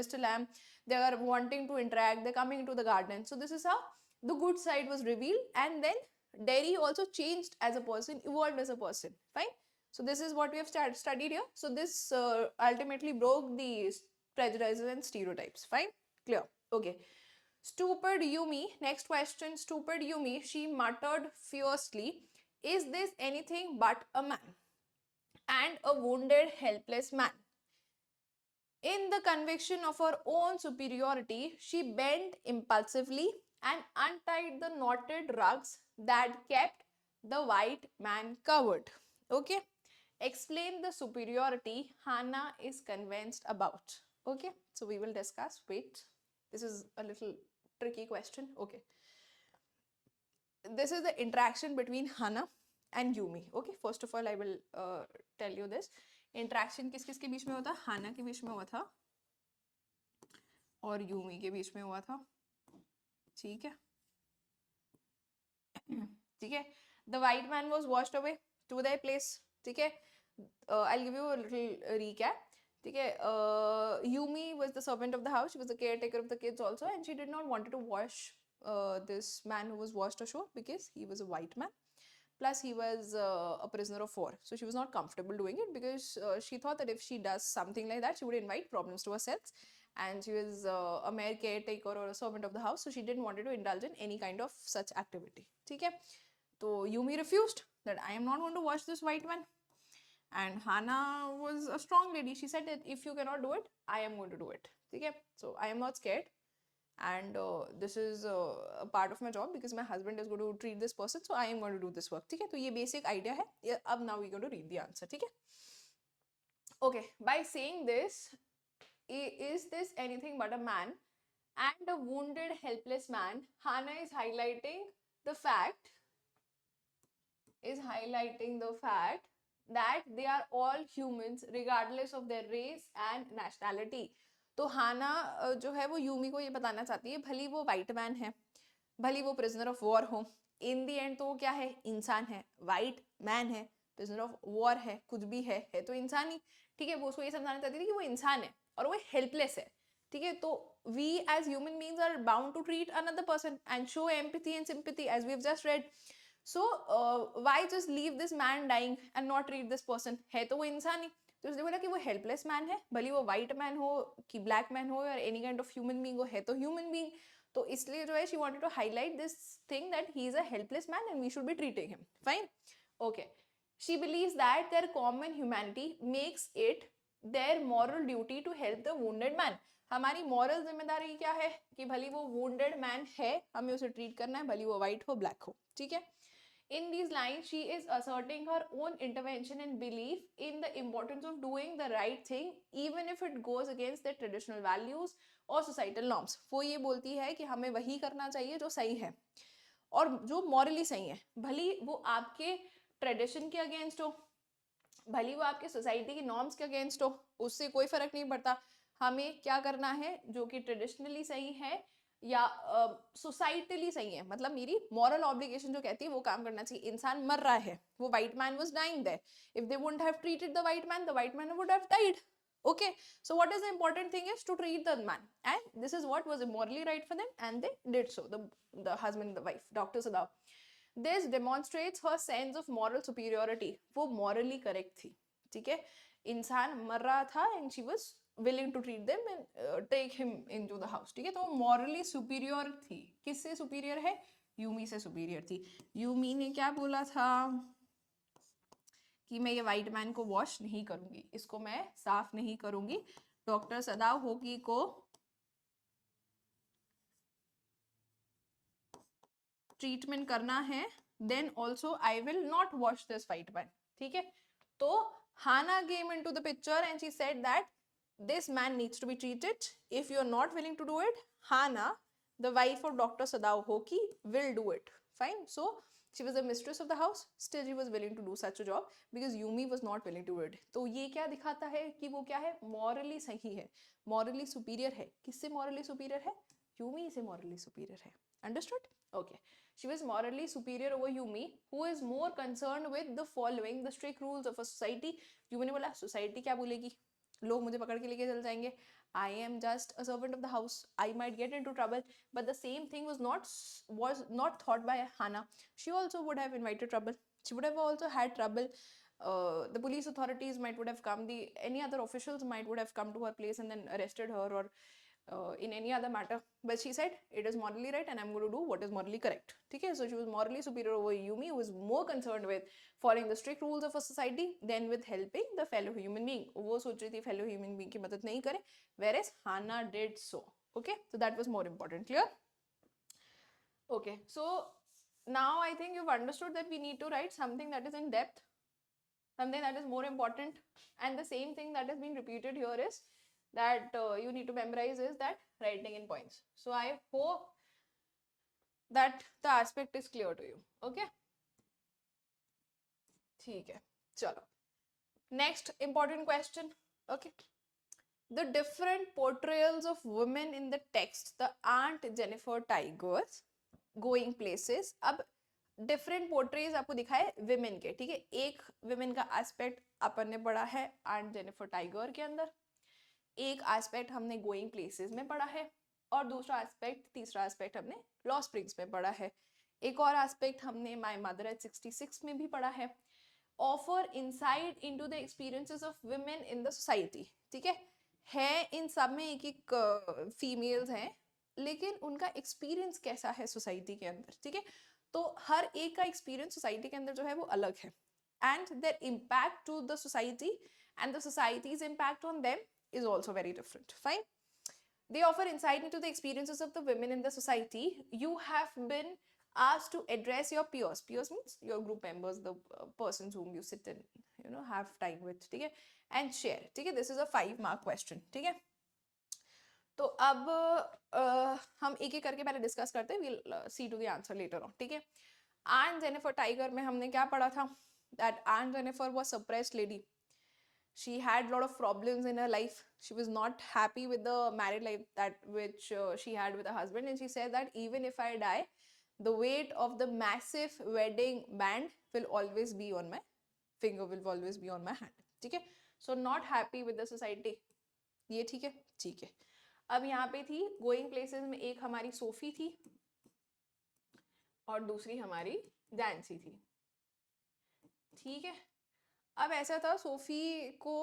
Mr. Lamb, they are wanting to interact, they're coming into the garden. So this is how the good side was revealed, and then Derry also changed as a person, evolved as a person. Fine. So this is what we have studied here. So this ultimately broke the prejudices and stereotypes. Fine. Clear. Okay. Stupid Yumi. Next question. Stupid Yumi. She muttered fiercely, "Is this anything but a man?" And a wounded, helpless man. In the conviction of her own superiority, she bent impulsively and untied the knotted rugs that kept the white man covered. Okay. Explain the superiority Hannah is convinced about. Okay. So we will discuss. Wait. This is a little tricky question. Okay. This is the interaction between Hannah and Yumi. Okay. First of all, I will tell you this. Interaction किस किस के बीच में हुआ था, हाना के बीच में हुआ था और यूमी के बीच में हुआ था. ठीक है, ठीक है. The white man was washed away to their place. ठीक है, I will give you a little recap. ठीक है, Yumi was the servant of the house, she was the care taker of the kids also, and she did not wanted to wash this man who was washed ashore because he was a white man. Plus he was a prisoner of war, so she was not comfortable doing it because she thought that if she does something like that, she would invite problems to herself, and she was a mere caretaker or a servant of the house, so she didn't want to indulge in any kind of such activity. Okay, so Yumi refused that I am not going to watch this white man, and Hannah was a strong lady. She said that if you cannot do it, I am going to do it. Okay, so I am not scared, and this is a part of my job because my husband is going to treat this person, so I am going to do this work. ठीक है, तो ये basic idea है. अब now we going to read the answer. ठीक है, okay. By saying this, is this anything but a man and a wounded helpless man, Hannah is highlighting the fact that they are all humans regardless of their race and nationality. तो हाना जो है वो Yumi को ये बताना चाहती है, भली वो वाइट मैन है, भली वो प्रिजनर ऑफ वॉर हो, इन दी एंड तो वो क्या है, इंसान है. वाइट मैन है, प्रिजनर ऑफ वॉर है, कुछ भी है तो इंसान ही. ठीक है, वो उसको ये समझाना चाहती थी कि वो इंसान है और वो हेल्पलेस है. ठीक है, तो we as human beings are bound to treat another person and show empathy and sympathy as we have just read. So why just leave this man dying and not treat this person? है तो वो इंसान ही. तो उसने बोला कि वो helpless man है, भले वो वाइट मैन हो कि ब्लैक मैन हो या any kind of human being हो, है तो ह्यूमन बीइंग. तो इसलिए जो है she wanted to highlight this thing that he is a helpless man and we should be treating him. Fine. Okay. She believes that their common humanity makes it their moral duty to help the wounded man. हमारी moral जिम्मेदारी क्या है कि भली वो wounded man है, हमें उसे ट्रीट करना है, भली वो वाइट हो ब्लैक हो. ठीक है. In these lines, she is asserting her own intervention and belief in the importance of doing the right thing, even if it goes against their traditional values or societal norms. वो ये बोलती है कि हमें वही करना चाहिए जो सही है और जो मॉरली सही है, भली वो आपके ट्रेडिशन के अगेंस्ट हो, भली वो आपके सोसाइटी की नॉर्म्स के अगेंस्ट हो, उससे कोई फर्क नहीं पड़ता. हमें क्या करना है जो कि ट्रेडिशनली सही है, या सोसाइटली सही है, मतलब मेरी मॉरल ऑब्लिगेशन जो कहती है वो काम करना चाहिए. इंसान मर रहा है, वो white man was dying there, if they wouldn't have treated the white man would have died. Okay, so what is the important thing is to treat the man, and this is what was morally right for them, and they did so. The husband and the wife, Dr. Sadao. This demonstrates her sense of moral superiority. वो morally correct थी, ठीक है. इंसान मर रहा था and she was willing to treat them and take him into the house, ठीक है. तो वो morally superior थी. किससे superior है? यूमी से superior थी. यूमी ने क्या बोला था कि मैं ये वाइट मैन को वॉश नहीं करूंगी, इसको मैं साफ नहीं करूंगी. डॉक्टर सदाव होकी को ट्रीटमेंट करना है, then also I will not wash this white man, ठीक है. तो Hannah came into the picture and she said that this man needs to be treated. If you are not willing to do it, Hana, the wife of Dr. Sadao Hoki, will do it. Fine. So she was the mistress of the house. Still, she was willing to do such a job because Yumi was not willing to do it. तो ये क्या दिखाता है कि वो क्या है? Morally सही है, morally superior है. किससे morally superior है? Yumi से morally superior है. Understood? Okay. She was morally superior over Yumi, who is more concerned with the following the strict rules of a society. Yumi ने बोला society क्या बोलेगी, लोग मुझे पकड़ के लेके चल जाएंगे. I am just a servant of the house. I might get into trouble. But the same thing was not thought by Hannah. She also would have invited trouble. She would have also had trouble. The police authorities would have come. Any other officials would have come to her place and then arrested her, or in any other matter. But she said, it is morally right and I'm going to do what is morally correct. Okay? So she was morally superior over Yumi, who was more concerned with following the strict rules of a society than with helping the fellow human being. वो सोच रही थी fellow human being की मदद नहीं करे, whereas Hannah did so. Okay? So that was more important. Clear? Okay. So now I think you've understood that we need to write something that is in depth, something that is more important, and the same thing that is being repeated here is that you need to memorize is that writing in points. So I hope that the aspect is clear to you. Okay? ठीक है, चलो. Next important question. Okay. The different portrayals of women in the text, the Aunt Jennifer Tigers, Going Places. अब different portrays आपको दिखाए women के, ठीक है. एक विमेन का एस्पेक्ट अपन ने पढ़ा है आंट जेनिफर टाइगर के अंदर, एक एस्पेक्ट हमने गोइंग प्लेसेस में पढ़ा है, और दूसरा एस्पेक्ट, तीसरा एस्पेक्ट हमने लॉ स्प्रिंग्स में पढ़ा है. एक और एस्पेक्ट हमने माय मदर एट 66 में भी पढ़ा है. Offer insight into the experiences of women in the society, ठीक है. इन सब में एक एक फीमेल्स हैं, लेकिन उनका एक्सपीरियंस कैसा है सोसाइटी के अंदर, ठीक है. तो हर एक का एक्सपीरियंस सोसाइटी के अंदर जो है वो अलग है, and their impact to the society and the society's impact on them is also very different. Fine. They offer insight into the experiences of the women in the society. You have been asked to address your peers. Peers means your group members, the persons whom you sit and have time with. ठीक है, and share. ठीक है, this is a 5-mark question. ठीक है. तो अब हम एक एक करके पहले डिस्कस करते हैं. we'll see to the answer later on. ठीक है. Aunt Jennifer Tiger में हमने क्या पढ़ा था? That Aunt Jennifer was suppressed lady. She had a lot of problems in her life. She was not happy with the married life that which she had with her husband, and she said that even if I die, the weight of the massive wedding band will always be on my finger, will always be on my hand. ठीक है. So not happy with the society. ये ठीक है, ठीक है. अब यहाँ पे थी गोइंग प्लेसेस में, एक हमारी सोफी थी और दूसरी हमारी जैंसी थी, ठीक है. अब ऐसा था, सोफी को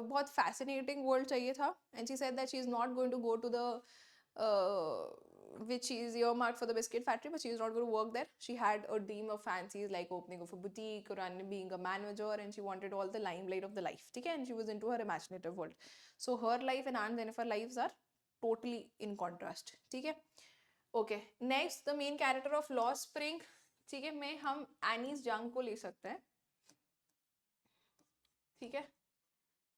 बहुत फैसिनेटिंग वर्ल्ड चाहिए था, and she said that she is not going to go to the which is earmarked for the biscuit factory, but she is not going to work there. She had a dream of fancies like opening of a boutique or being a manager, and she wanted all the limelight of the life. Okay? And she was into her imaginative world. So her life and Aunt Jennifer lives are totally in contrast. Okay? Okay. Next, the main character of Lost Spring. ठीक है, में हम Annie's जंग को ले सकते हैं. ठीक है,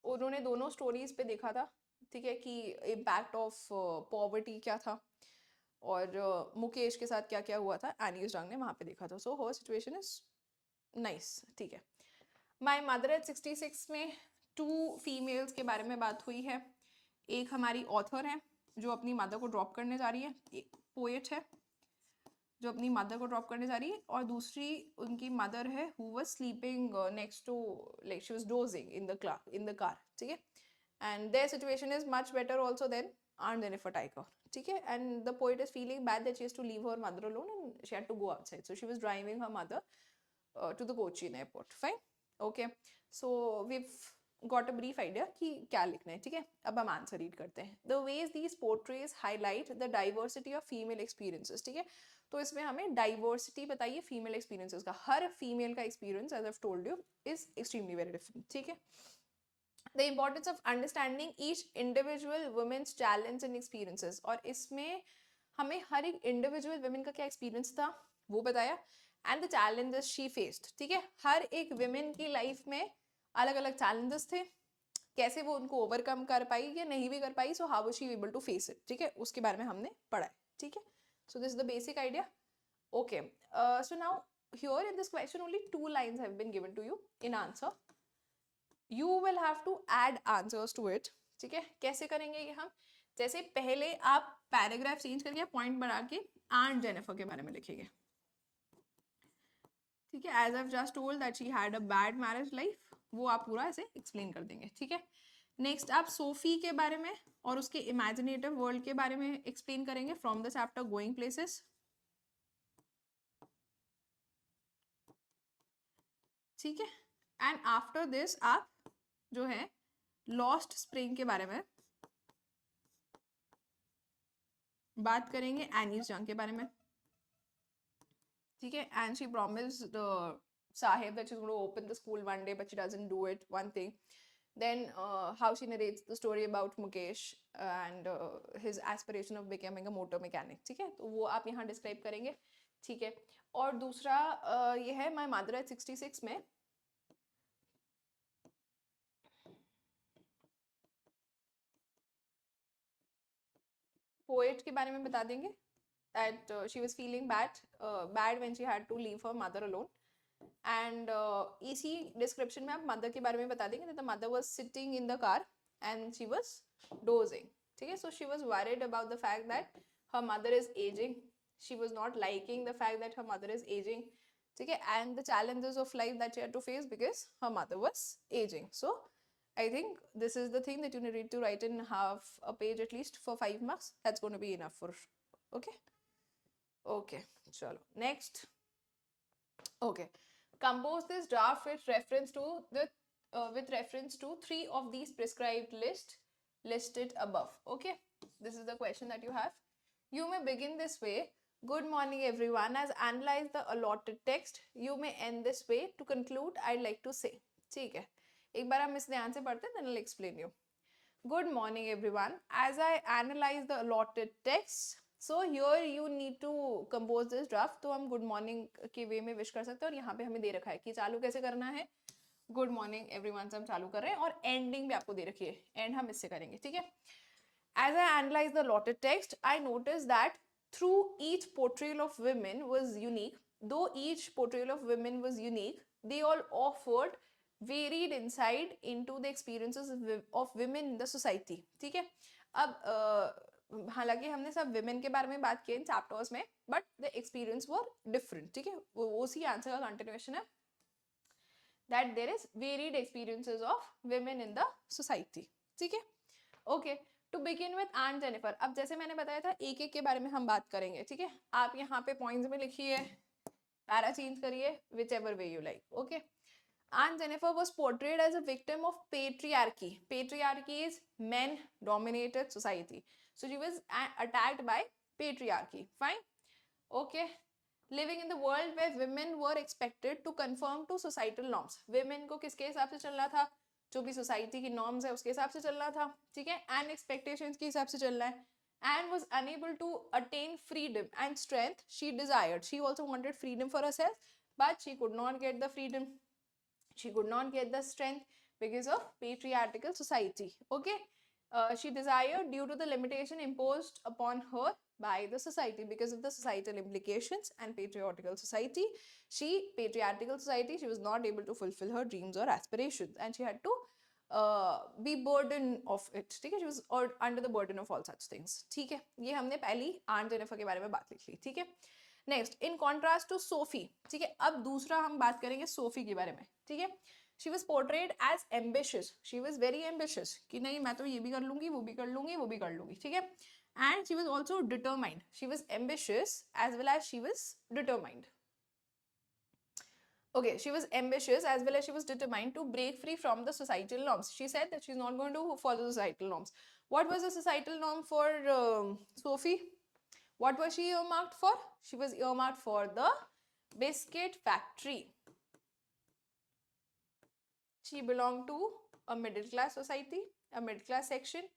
उन्होंने दोनों स्टोरीज पे देखा था, ठीक है, कि इम्पैक्ट ऑफ पॉवर्टी क्या था और मुकेश के साथ क्या क्या हुआ था. एनीस जंग ने वहाँ पे देखा था. सो हर सिचुएशन इज नाइस. ठीक है. माय मदर एट 66 में 2 फीमेल्स के बारे में बात हुई है. एक हमारी ऑथर है जो अपनी मदर को ड्रॉप करने जा रही है, एक पोएट है जो अपनी मदर को ड्रॉप करने जा रही है, और दूसरी उनकी मदर है who was sleeping next to, like she was dozing in the car, ठीक है, and their situation is much better also than Aunt Jennifer Tiger, ठीक है, and the poet is feeling bad that she has to leave her mother alone and she had to go outside, so she was driving her mother to the Cochin airport. Fine, okay, so we've got a brief idea कि क्या लिखना है, ठीक है. अब हम answer read करते हैं. The ways these portraits highlight the diversity of female experiences, ठीक है. तो इसमें हमें डाइवर्सिटी बताइए फीमेल एक्सपीरियंसेस का. हर फीमेल का experience, as I told you, is extremely very different, ठीक है. The importance of understanding each individual women's challenge and experiences, और इसमें हमें हर एक इंडिविजुअल वुमेन का क्या एक्सपीरियंस था वो बताया, and the challenges she faced, ठीक है. हर एक वुमेन की लाइफ में अलग अलग चैलेंजेस थे, कैसे वो उनको ओवरकम कर पाई या नहीं भी कर पाई, so how was she able to face it, ठीक है, उसके बारे में हमने पढ़ा है, ठीक है. सो this is the basic idea. Okay, so now here in this question only 2 lines have been given to you in answer. You will have to add answers to it, ठीक है. कैसे करेंगे ये हम, जैसे पहले आप पैराग्राफ चेंज करके पॉइंट बढ़ा के आंट जेनिफर के बारे में लिखेंगे, ठीक है. As I just told that she had a bad marriage life, वो आप पूरा ऐसे एक्सप्लेन कर देंगे, ठीक है. नेक्स्ट आप सोफी के बारे में और उसके इमेजिनेटिव वर्ल्ड के बारे में एक्सप्लेन करेंगे from the chapter going places, ठीक है. एंड आफ्टर दिस आप जो है लॉस्ट स्प्रिंग के बारे में बात करेंगे, एनीज जंग के बारे में, ठीक है. And she promised Sahib that she's going to open the school one day, but she doesn't do it, one thing. Then how she narrates the story about Mukesh and his aspiration of becoming a motor mechanic, ठीक है. तो वो आप यहाँ describe करेंगे, ठीक है. और दूसरा ये है माई मदर एट 66 में पोएट के बारे में बता देंगे that she was feeling bad when she had to leave her mother alone. And इसी डिस्क्रिप्शन में आप मदर के बारे में बता देंगे that the mother was sitting in the car and she was dozing, ठीक है. So she was worried about the fact that her mother is aging. She was not liking the fact that her mother is aging, ठीक है, and the challenges of life that she had to face because her mother was aging. So I think this is the thing that you need to write in half a page at least for 5 marks. That's going to be enough for, okay. Okay, chalo. Next. Okay. Compose this draft with reference to 3 of these prescribed list listed above. Okay. This is the question that you have. You may begin this way. Good morning everyone. As analyze the allotted text, you may end this way. To conclude, I'd like to say, ठीक है. एक बार हम इस ध्यान से पढ़ते हैं, then I'll explain you. Good morning everyone. As I analyze the allotted text, so here you need to compose this draft. तो हम good morning के वे में विश कर सकते हैं, और यहाँ पे हमें दे रखा है कि चालू कैसे करना है. गुड मॉर्निंग एवरीवन से हम चालू कर रहे हैं, और एंडिंग भी आपको दे रखी है, एंड हम इससे करेंगे, ठीक है. As I analyze the allotted text, I noticed that through each portrayal of women was unique. Though each portrayal of women was unique, they all offered varied insight into the experiences of women in the society, ठीक है. अब हालांकि हमने सब women के बारे में बात की इन चैप्टर्स में, but the experience were different, ठीक है. वो उसी आंसर का कंटिन्यूएशन है, that there is varied experiences of women in the society, ठीक है. Okay. To begin with Aunt Jennifer. अब जैसे मैंने बताया था एक एक के बारे में हम बात करेंगे, ठीक है. आप यहाँ पे पॉइंट्स में लिखिए, पैरा चेंज करिए, whichever way you like. Okay. Aunt Jennifer was portrayed as a victim of patriarchy. Patriarchy is men-dominated society. So she was attacked by patriarchy. Fine. Okay. Living in the world where women were expected to conform to societal norms. Women को किसके हिसाब से चलना था, जो भी society की norms है उसके हिसाब से चलना था, ठीक है, एंड एक्सपेक्टेशंस के हिसाब से चलना है. And was unable to attain freedom and strength she desired. She also wanted freedom for herself, but she could not get the freedom. She could not get the strength because of patriarchal society. Okay. She desired due to the limitation imposed upon her by the society, because of the societal implications and patriarchal society. She was not able to fulfill her dreams or aspirations, and she had to be burden of it, ठीक है, she was under the burden of all such things, ठीक है, ये हमने पहली aunt Jennifer के बारे में बात लिख ली, ठीक है। Next, in contrast to Sophie, ठीक है, अब दूसरा हम बात करेंगे सोफी के बारे में, ठीक है। She was portrayed as ambitious, she was very ambitious कि नहीं मैं तो ये भी कर लूंगी, वो भी कर लूंगी, वो भी कर लूंगी, ठीक है। And she was also determined, she was ambitious as well as she was determined. Okay, she was ambitious as well as she was determined to break free from the societal norms. She said that she's not going to follow the societal norms. What was the societal norm for Sophie? What was she earmarked for? She was earmarked for the biscuit factory. She belonged to a middle class society, a middle class section,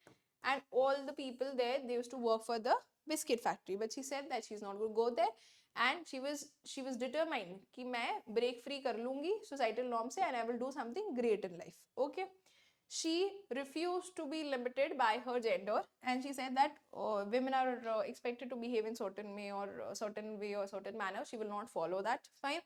and all the people there, they used to work for the biscuit factory. But she said that she's not going to go there, and she was determined कि मैं break free कर लूंगी societal norm से, and I will do something great in life. Okay. She refused to be limited by her gender, and she said that women are expected to behave in certain way or certain way or certain manner. She will not follow that. Fine.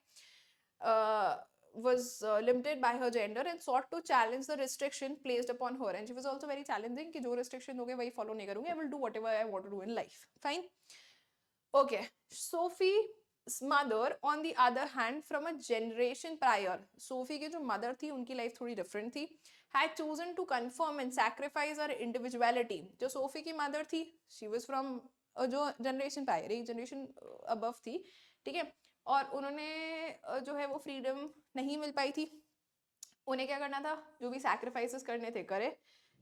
Was limited by her gender and sought to challenge the restriction placed upon her, and she was also very challenging कि जो restriction दोगे वही follow नहीं करूँगी, I will do whatever I want to do in life. Fine. Okay. Sophie's mother, on the other hand, from a generation prior, Sophie की जो mother थी उनकी life थोड़ी different थी, had chosen to conform and sacrifice her individuality. जो Sophie की mother थी, she was from जो generation prior, एक generation above थी, ठीक है, और उन्होंने जो है वो फ्रीडम नहीं मिल पाई थी, उन्हें क्या करना था, जो भी सैक्रिफाइसेस करने थे करे,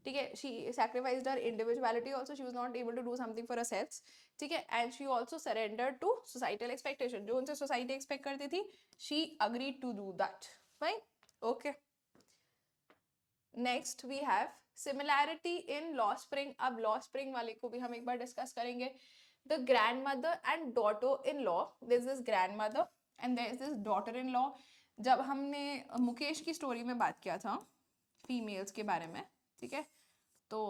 ठीक है. She sacrificed her individuality also, she was not able to do something for herself, ठीक है, and she also surrendered to societal expectation, जो उनसे सोसाइटी एक्सपेक्ट करती थी, she agreed to do that. Fine. Okay. Next we have similarity in लॉ Spring. अब लॉ Spring वाले को भी हम एक बार डिस्कस करेंगे. The grandmother and daughter-in-law, there's this grandmother and there's this daughter-in-law. जब हमने मुकेश की स्टोरी में बात किया था फीमेल्स के बारे में, ठीक है, तो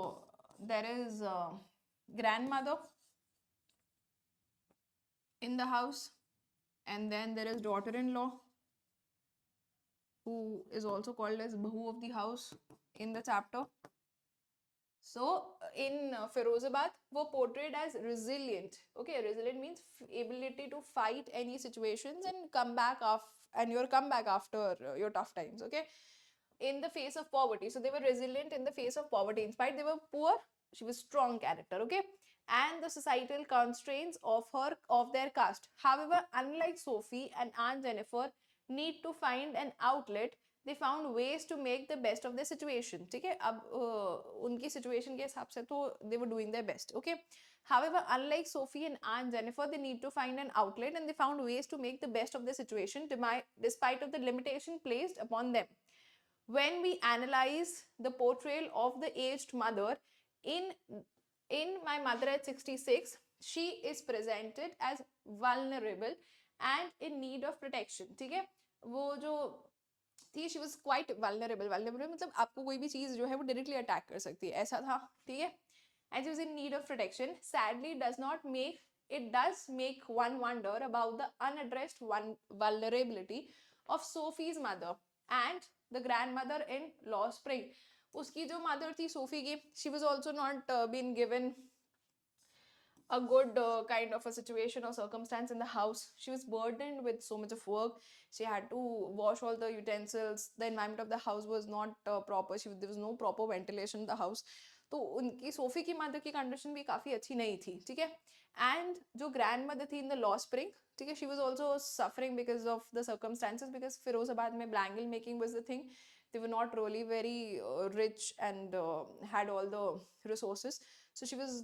there is grandmother in the house and then there is daughter-in-law who is also called as bahu of the house in the chapter. So in Firozabad, वो portrayed as resilient. Okay, resilient means ability to fight any situations and come back after your tough times. Okay, in the face of poverty. So they were resilient in the face of poverty. In spite they were poor, she was strong character. Okay, and the societal constraints of their caste. However, unlike Sophie and Aunt Jennifer, need to find an outlet. They found ways to make the best of their situation. ठीक है, अब उनकी situation के हिसाब से तो they were doing their best. Okay. However, unlike Sophie and Aunt Jennifer, they need to find an outlet and they found ways to make the best of their situation despite of the limitation placed upon them. When we analyze the portrayal of the aged mother in My Mother at 66, she is presented as vulnerable and in need of protection. ठीक है, वो जो थी, she was quite vulnerable. Vulnerable मतलब आपको कोई भी चीज जो है वो डायरेक्टली अटैक कर सकती है, ऐसा था, ठीक है, and she was in need of protection. Sadly does not make it does make one wonder about the unaddressed vulnerability of Sophie's mother and the grandmother in Law Spring. उसकी जो mother थी सोफी की, she was also not been given a good kind of a situation or circumstance in the house. She was burdened with so much of work. She had to wash all the utensils. The environment of the house was not proper. There was no proper ventilation in the house. तो उनकी Sophie की mother की condition भी काफ़ी अच्छी नहीं थी, ठीक है. एंड जो ग्रैंड मदर थी इन द लॉ स्प्रिंग, ठीक है, she was also suffering because of the circumstances, because Firozabad में bangle making was the thing. They were not really very rich and had all the resources. So she was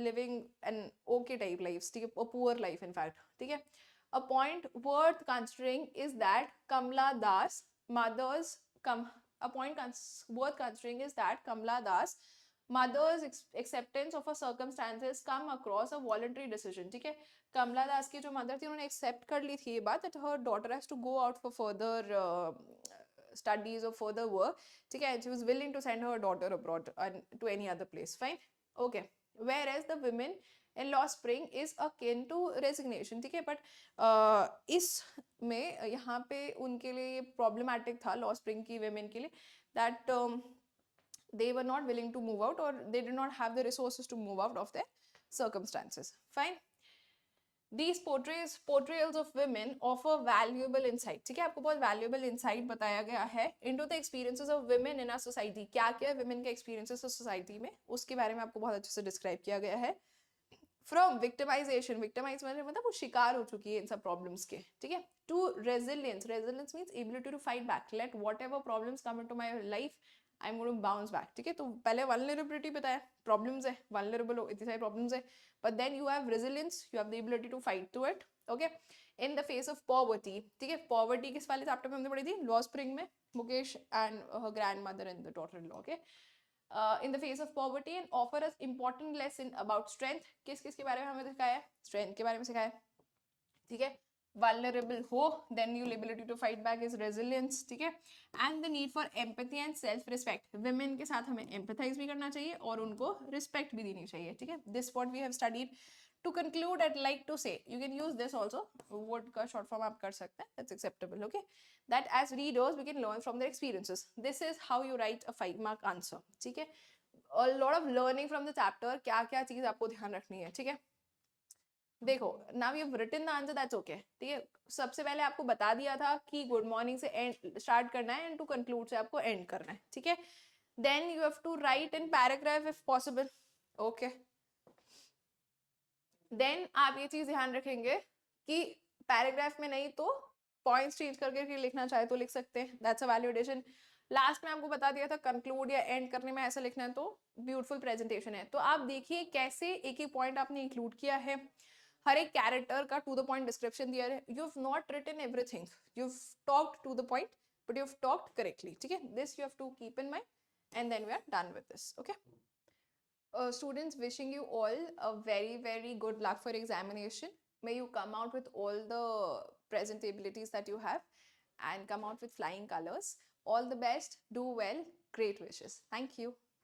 living an okay type life, a poor life in fact, ठीक है. A point worth considering is that Kamla Das mother's worth considering is that Kamla Das mother's acceptance of her circumstances come across a voluntary decision. ठीक है, कमला दास की जो mother थी उन्होंने accept कर ली थी ये बात that her daughter has to go out for further studies or further work, ठीक है, and she was willing to send her daughter abroad and to any other place. Fine. Okay. Whereas the women in Law Spring is akin to resignation, ठीक है, but इसमें यहाँ पे उनके लिए problematic था लॉ स्प्रिंग की women के लिए that they were not willing to move out, or they did not have the resources to move out of their circumstances. Fine. These portrayals of women offer valuable insight. ठीक है, आपको बहुत valuable insight बताया गया है into the experiences of women in our society. क्या क्या women के experiences है society में, उसके बारे में आपको बहुत अच्छे से describe किया गया है. From victimization, victimize मतलब वो शिकार हो चुकी है इन सब problems के, ठीक है, to resilience. Resilience means ability to fight back. Let whatever problems come into my life, I'm going to bounce back. ठीक है, तो पहले vulnerability बताया, problems है, vulnerable हो, इतनी सारी problems है, but then you have resilience, you have the ability to fight through it. Okay, in the face of poverty. ठीक है, poverty किस वाले चैप्टर में हमने पढ़ी थी, लॉ स्प्रिंग में, Mukesh and her grandmother and the daughter-in-law. Okay, in the face of poverty and offer us important lesson about strength. किस किस के बारे में हमें सिखाया है, strength के बारे में सिखाया है, ठीक है. Vulnerable हो, then your ability to fight back is resilience, ठीक है. And the need for empathy and self respect. Women के साथ हमें empathize भी करना चाहिए और उनको respect भी देनी चाहिए, ठीक है. This what we have studied. To conclude, I'd like to say, you can use this also, word का short form आप कर सकते हैं, that's acceptable. Okay, that as readers we can learn from their experiences. This is how you write a 5-mark answer, ठीक है. A lot of learning from the chapter, क्या क्या चीज आपको ध्यान रखनी है, ठीक है. देखो, now you've written the answer, that's okay, ठीक है. सबसे पहले आपको बता दिया था कि गुड मॉर्निंग से एंड स्टार्ट करना है एंड टू कंक्लूड से आपको एंड करना है, ठीक है. Then you have to write in paragraph if possible. Okay, then आप ये चीज ध्यान रखेंगे कि पैराग्राफ में नहीं तो पॉइंट्स चेंज करके लिखना चाहे तो लिख सकते हैं, दैट्स अ वैल्यूएशन. लास्ट में आपको बता दिया था कंक्लूड या एंड करने में ऐसा लिखना है तो ब्यूटीफुल प्रेजेंटेशन है. तो आप देखिए कैसे एक एक पॉइंट आपने इंक्लूड किया है, हर एक कैरेक्टर का टू द पॉइंट डिस्क्रिप्शन दिया है. You have not written everything, you have talked to the point but you have talked correctly, ठीक है. This you have to keep in mind and then we are done with this. Okay, students, wishing you all a very very good luck for examination. May you come out with all the presentabilities that you have and come out with flying colors. All the best, do well, great wishes. Thank you.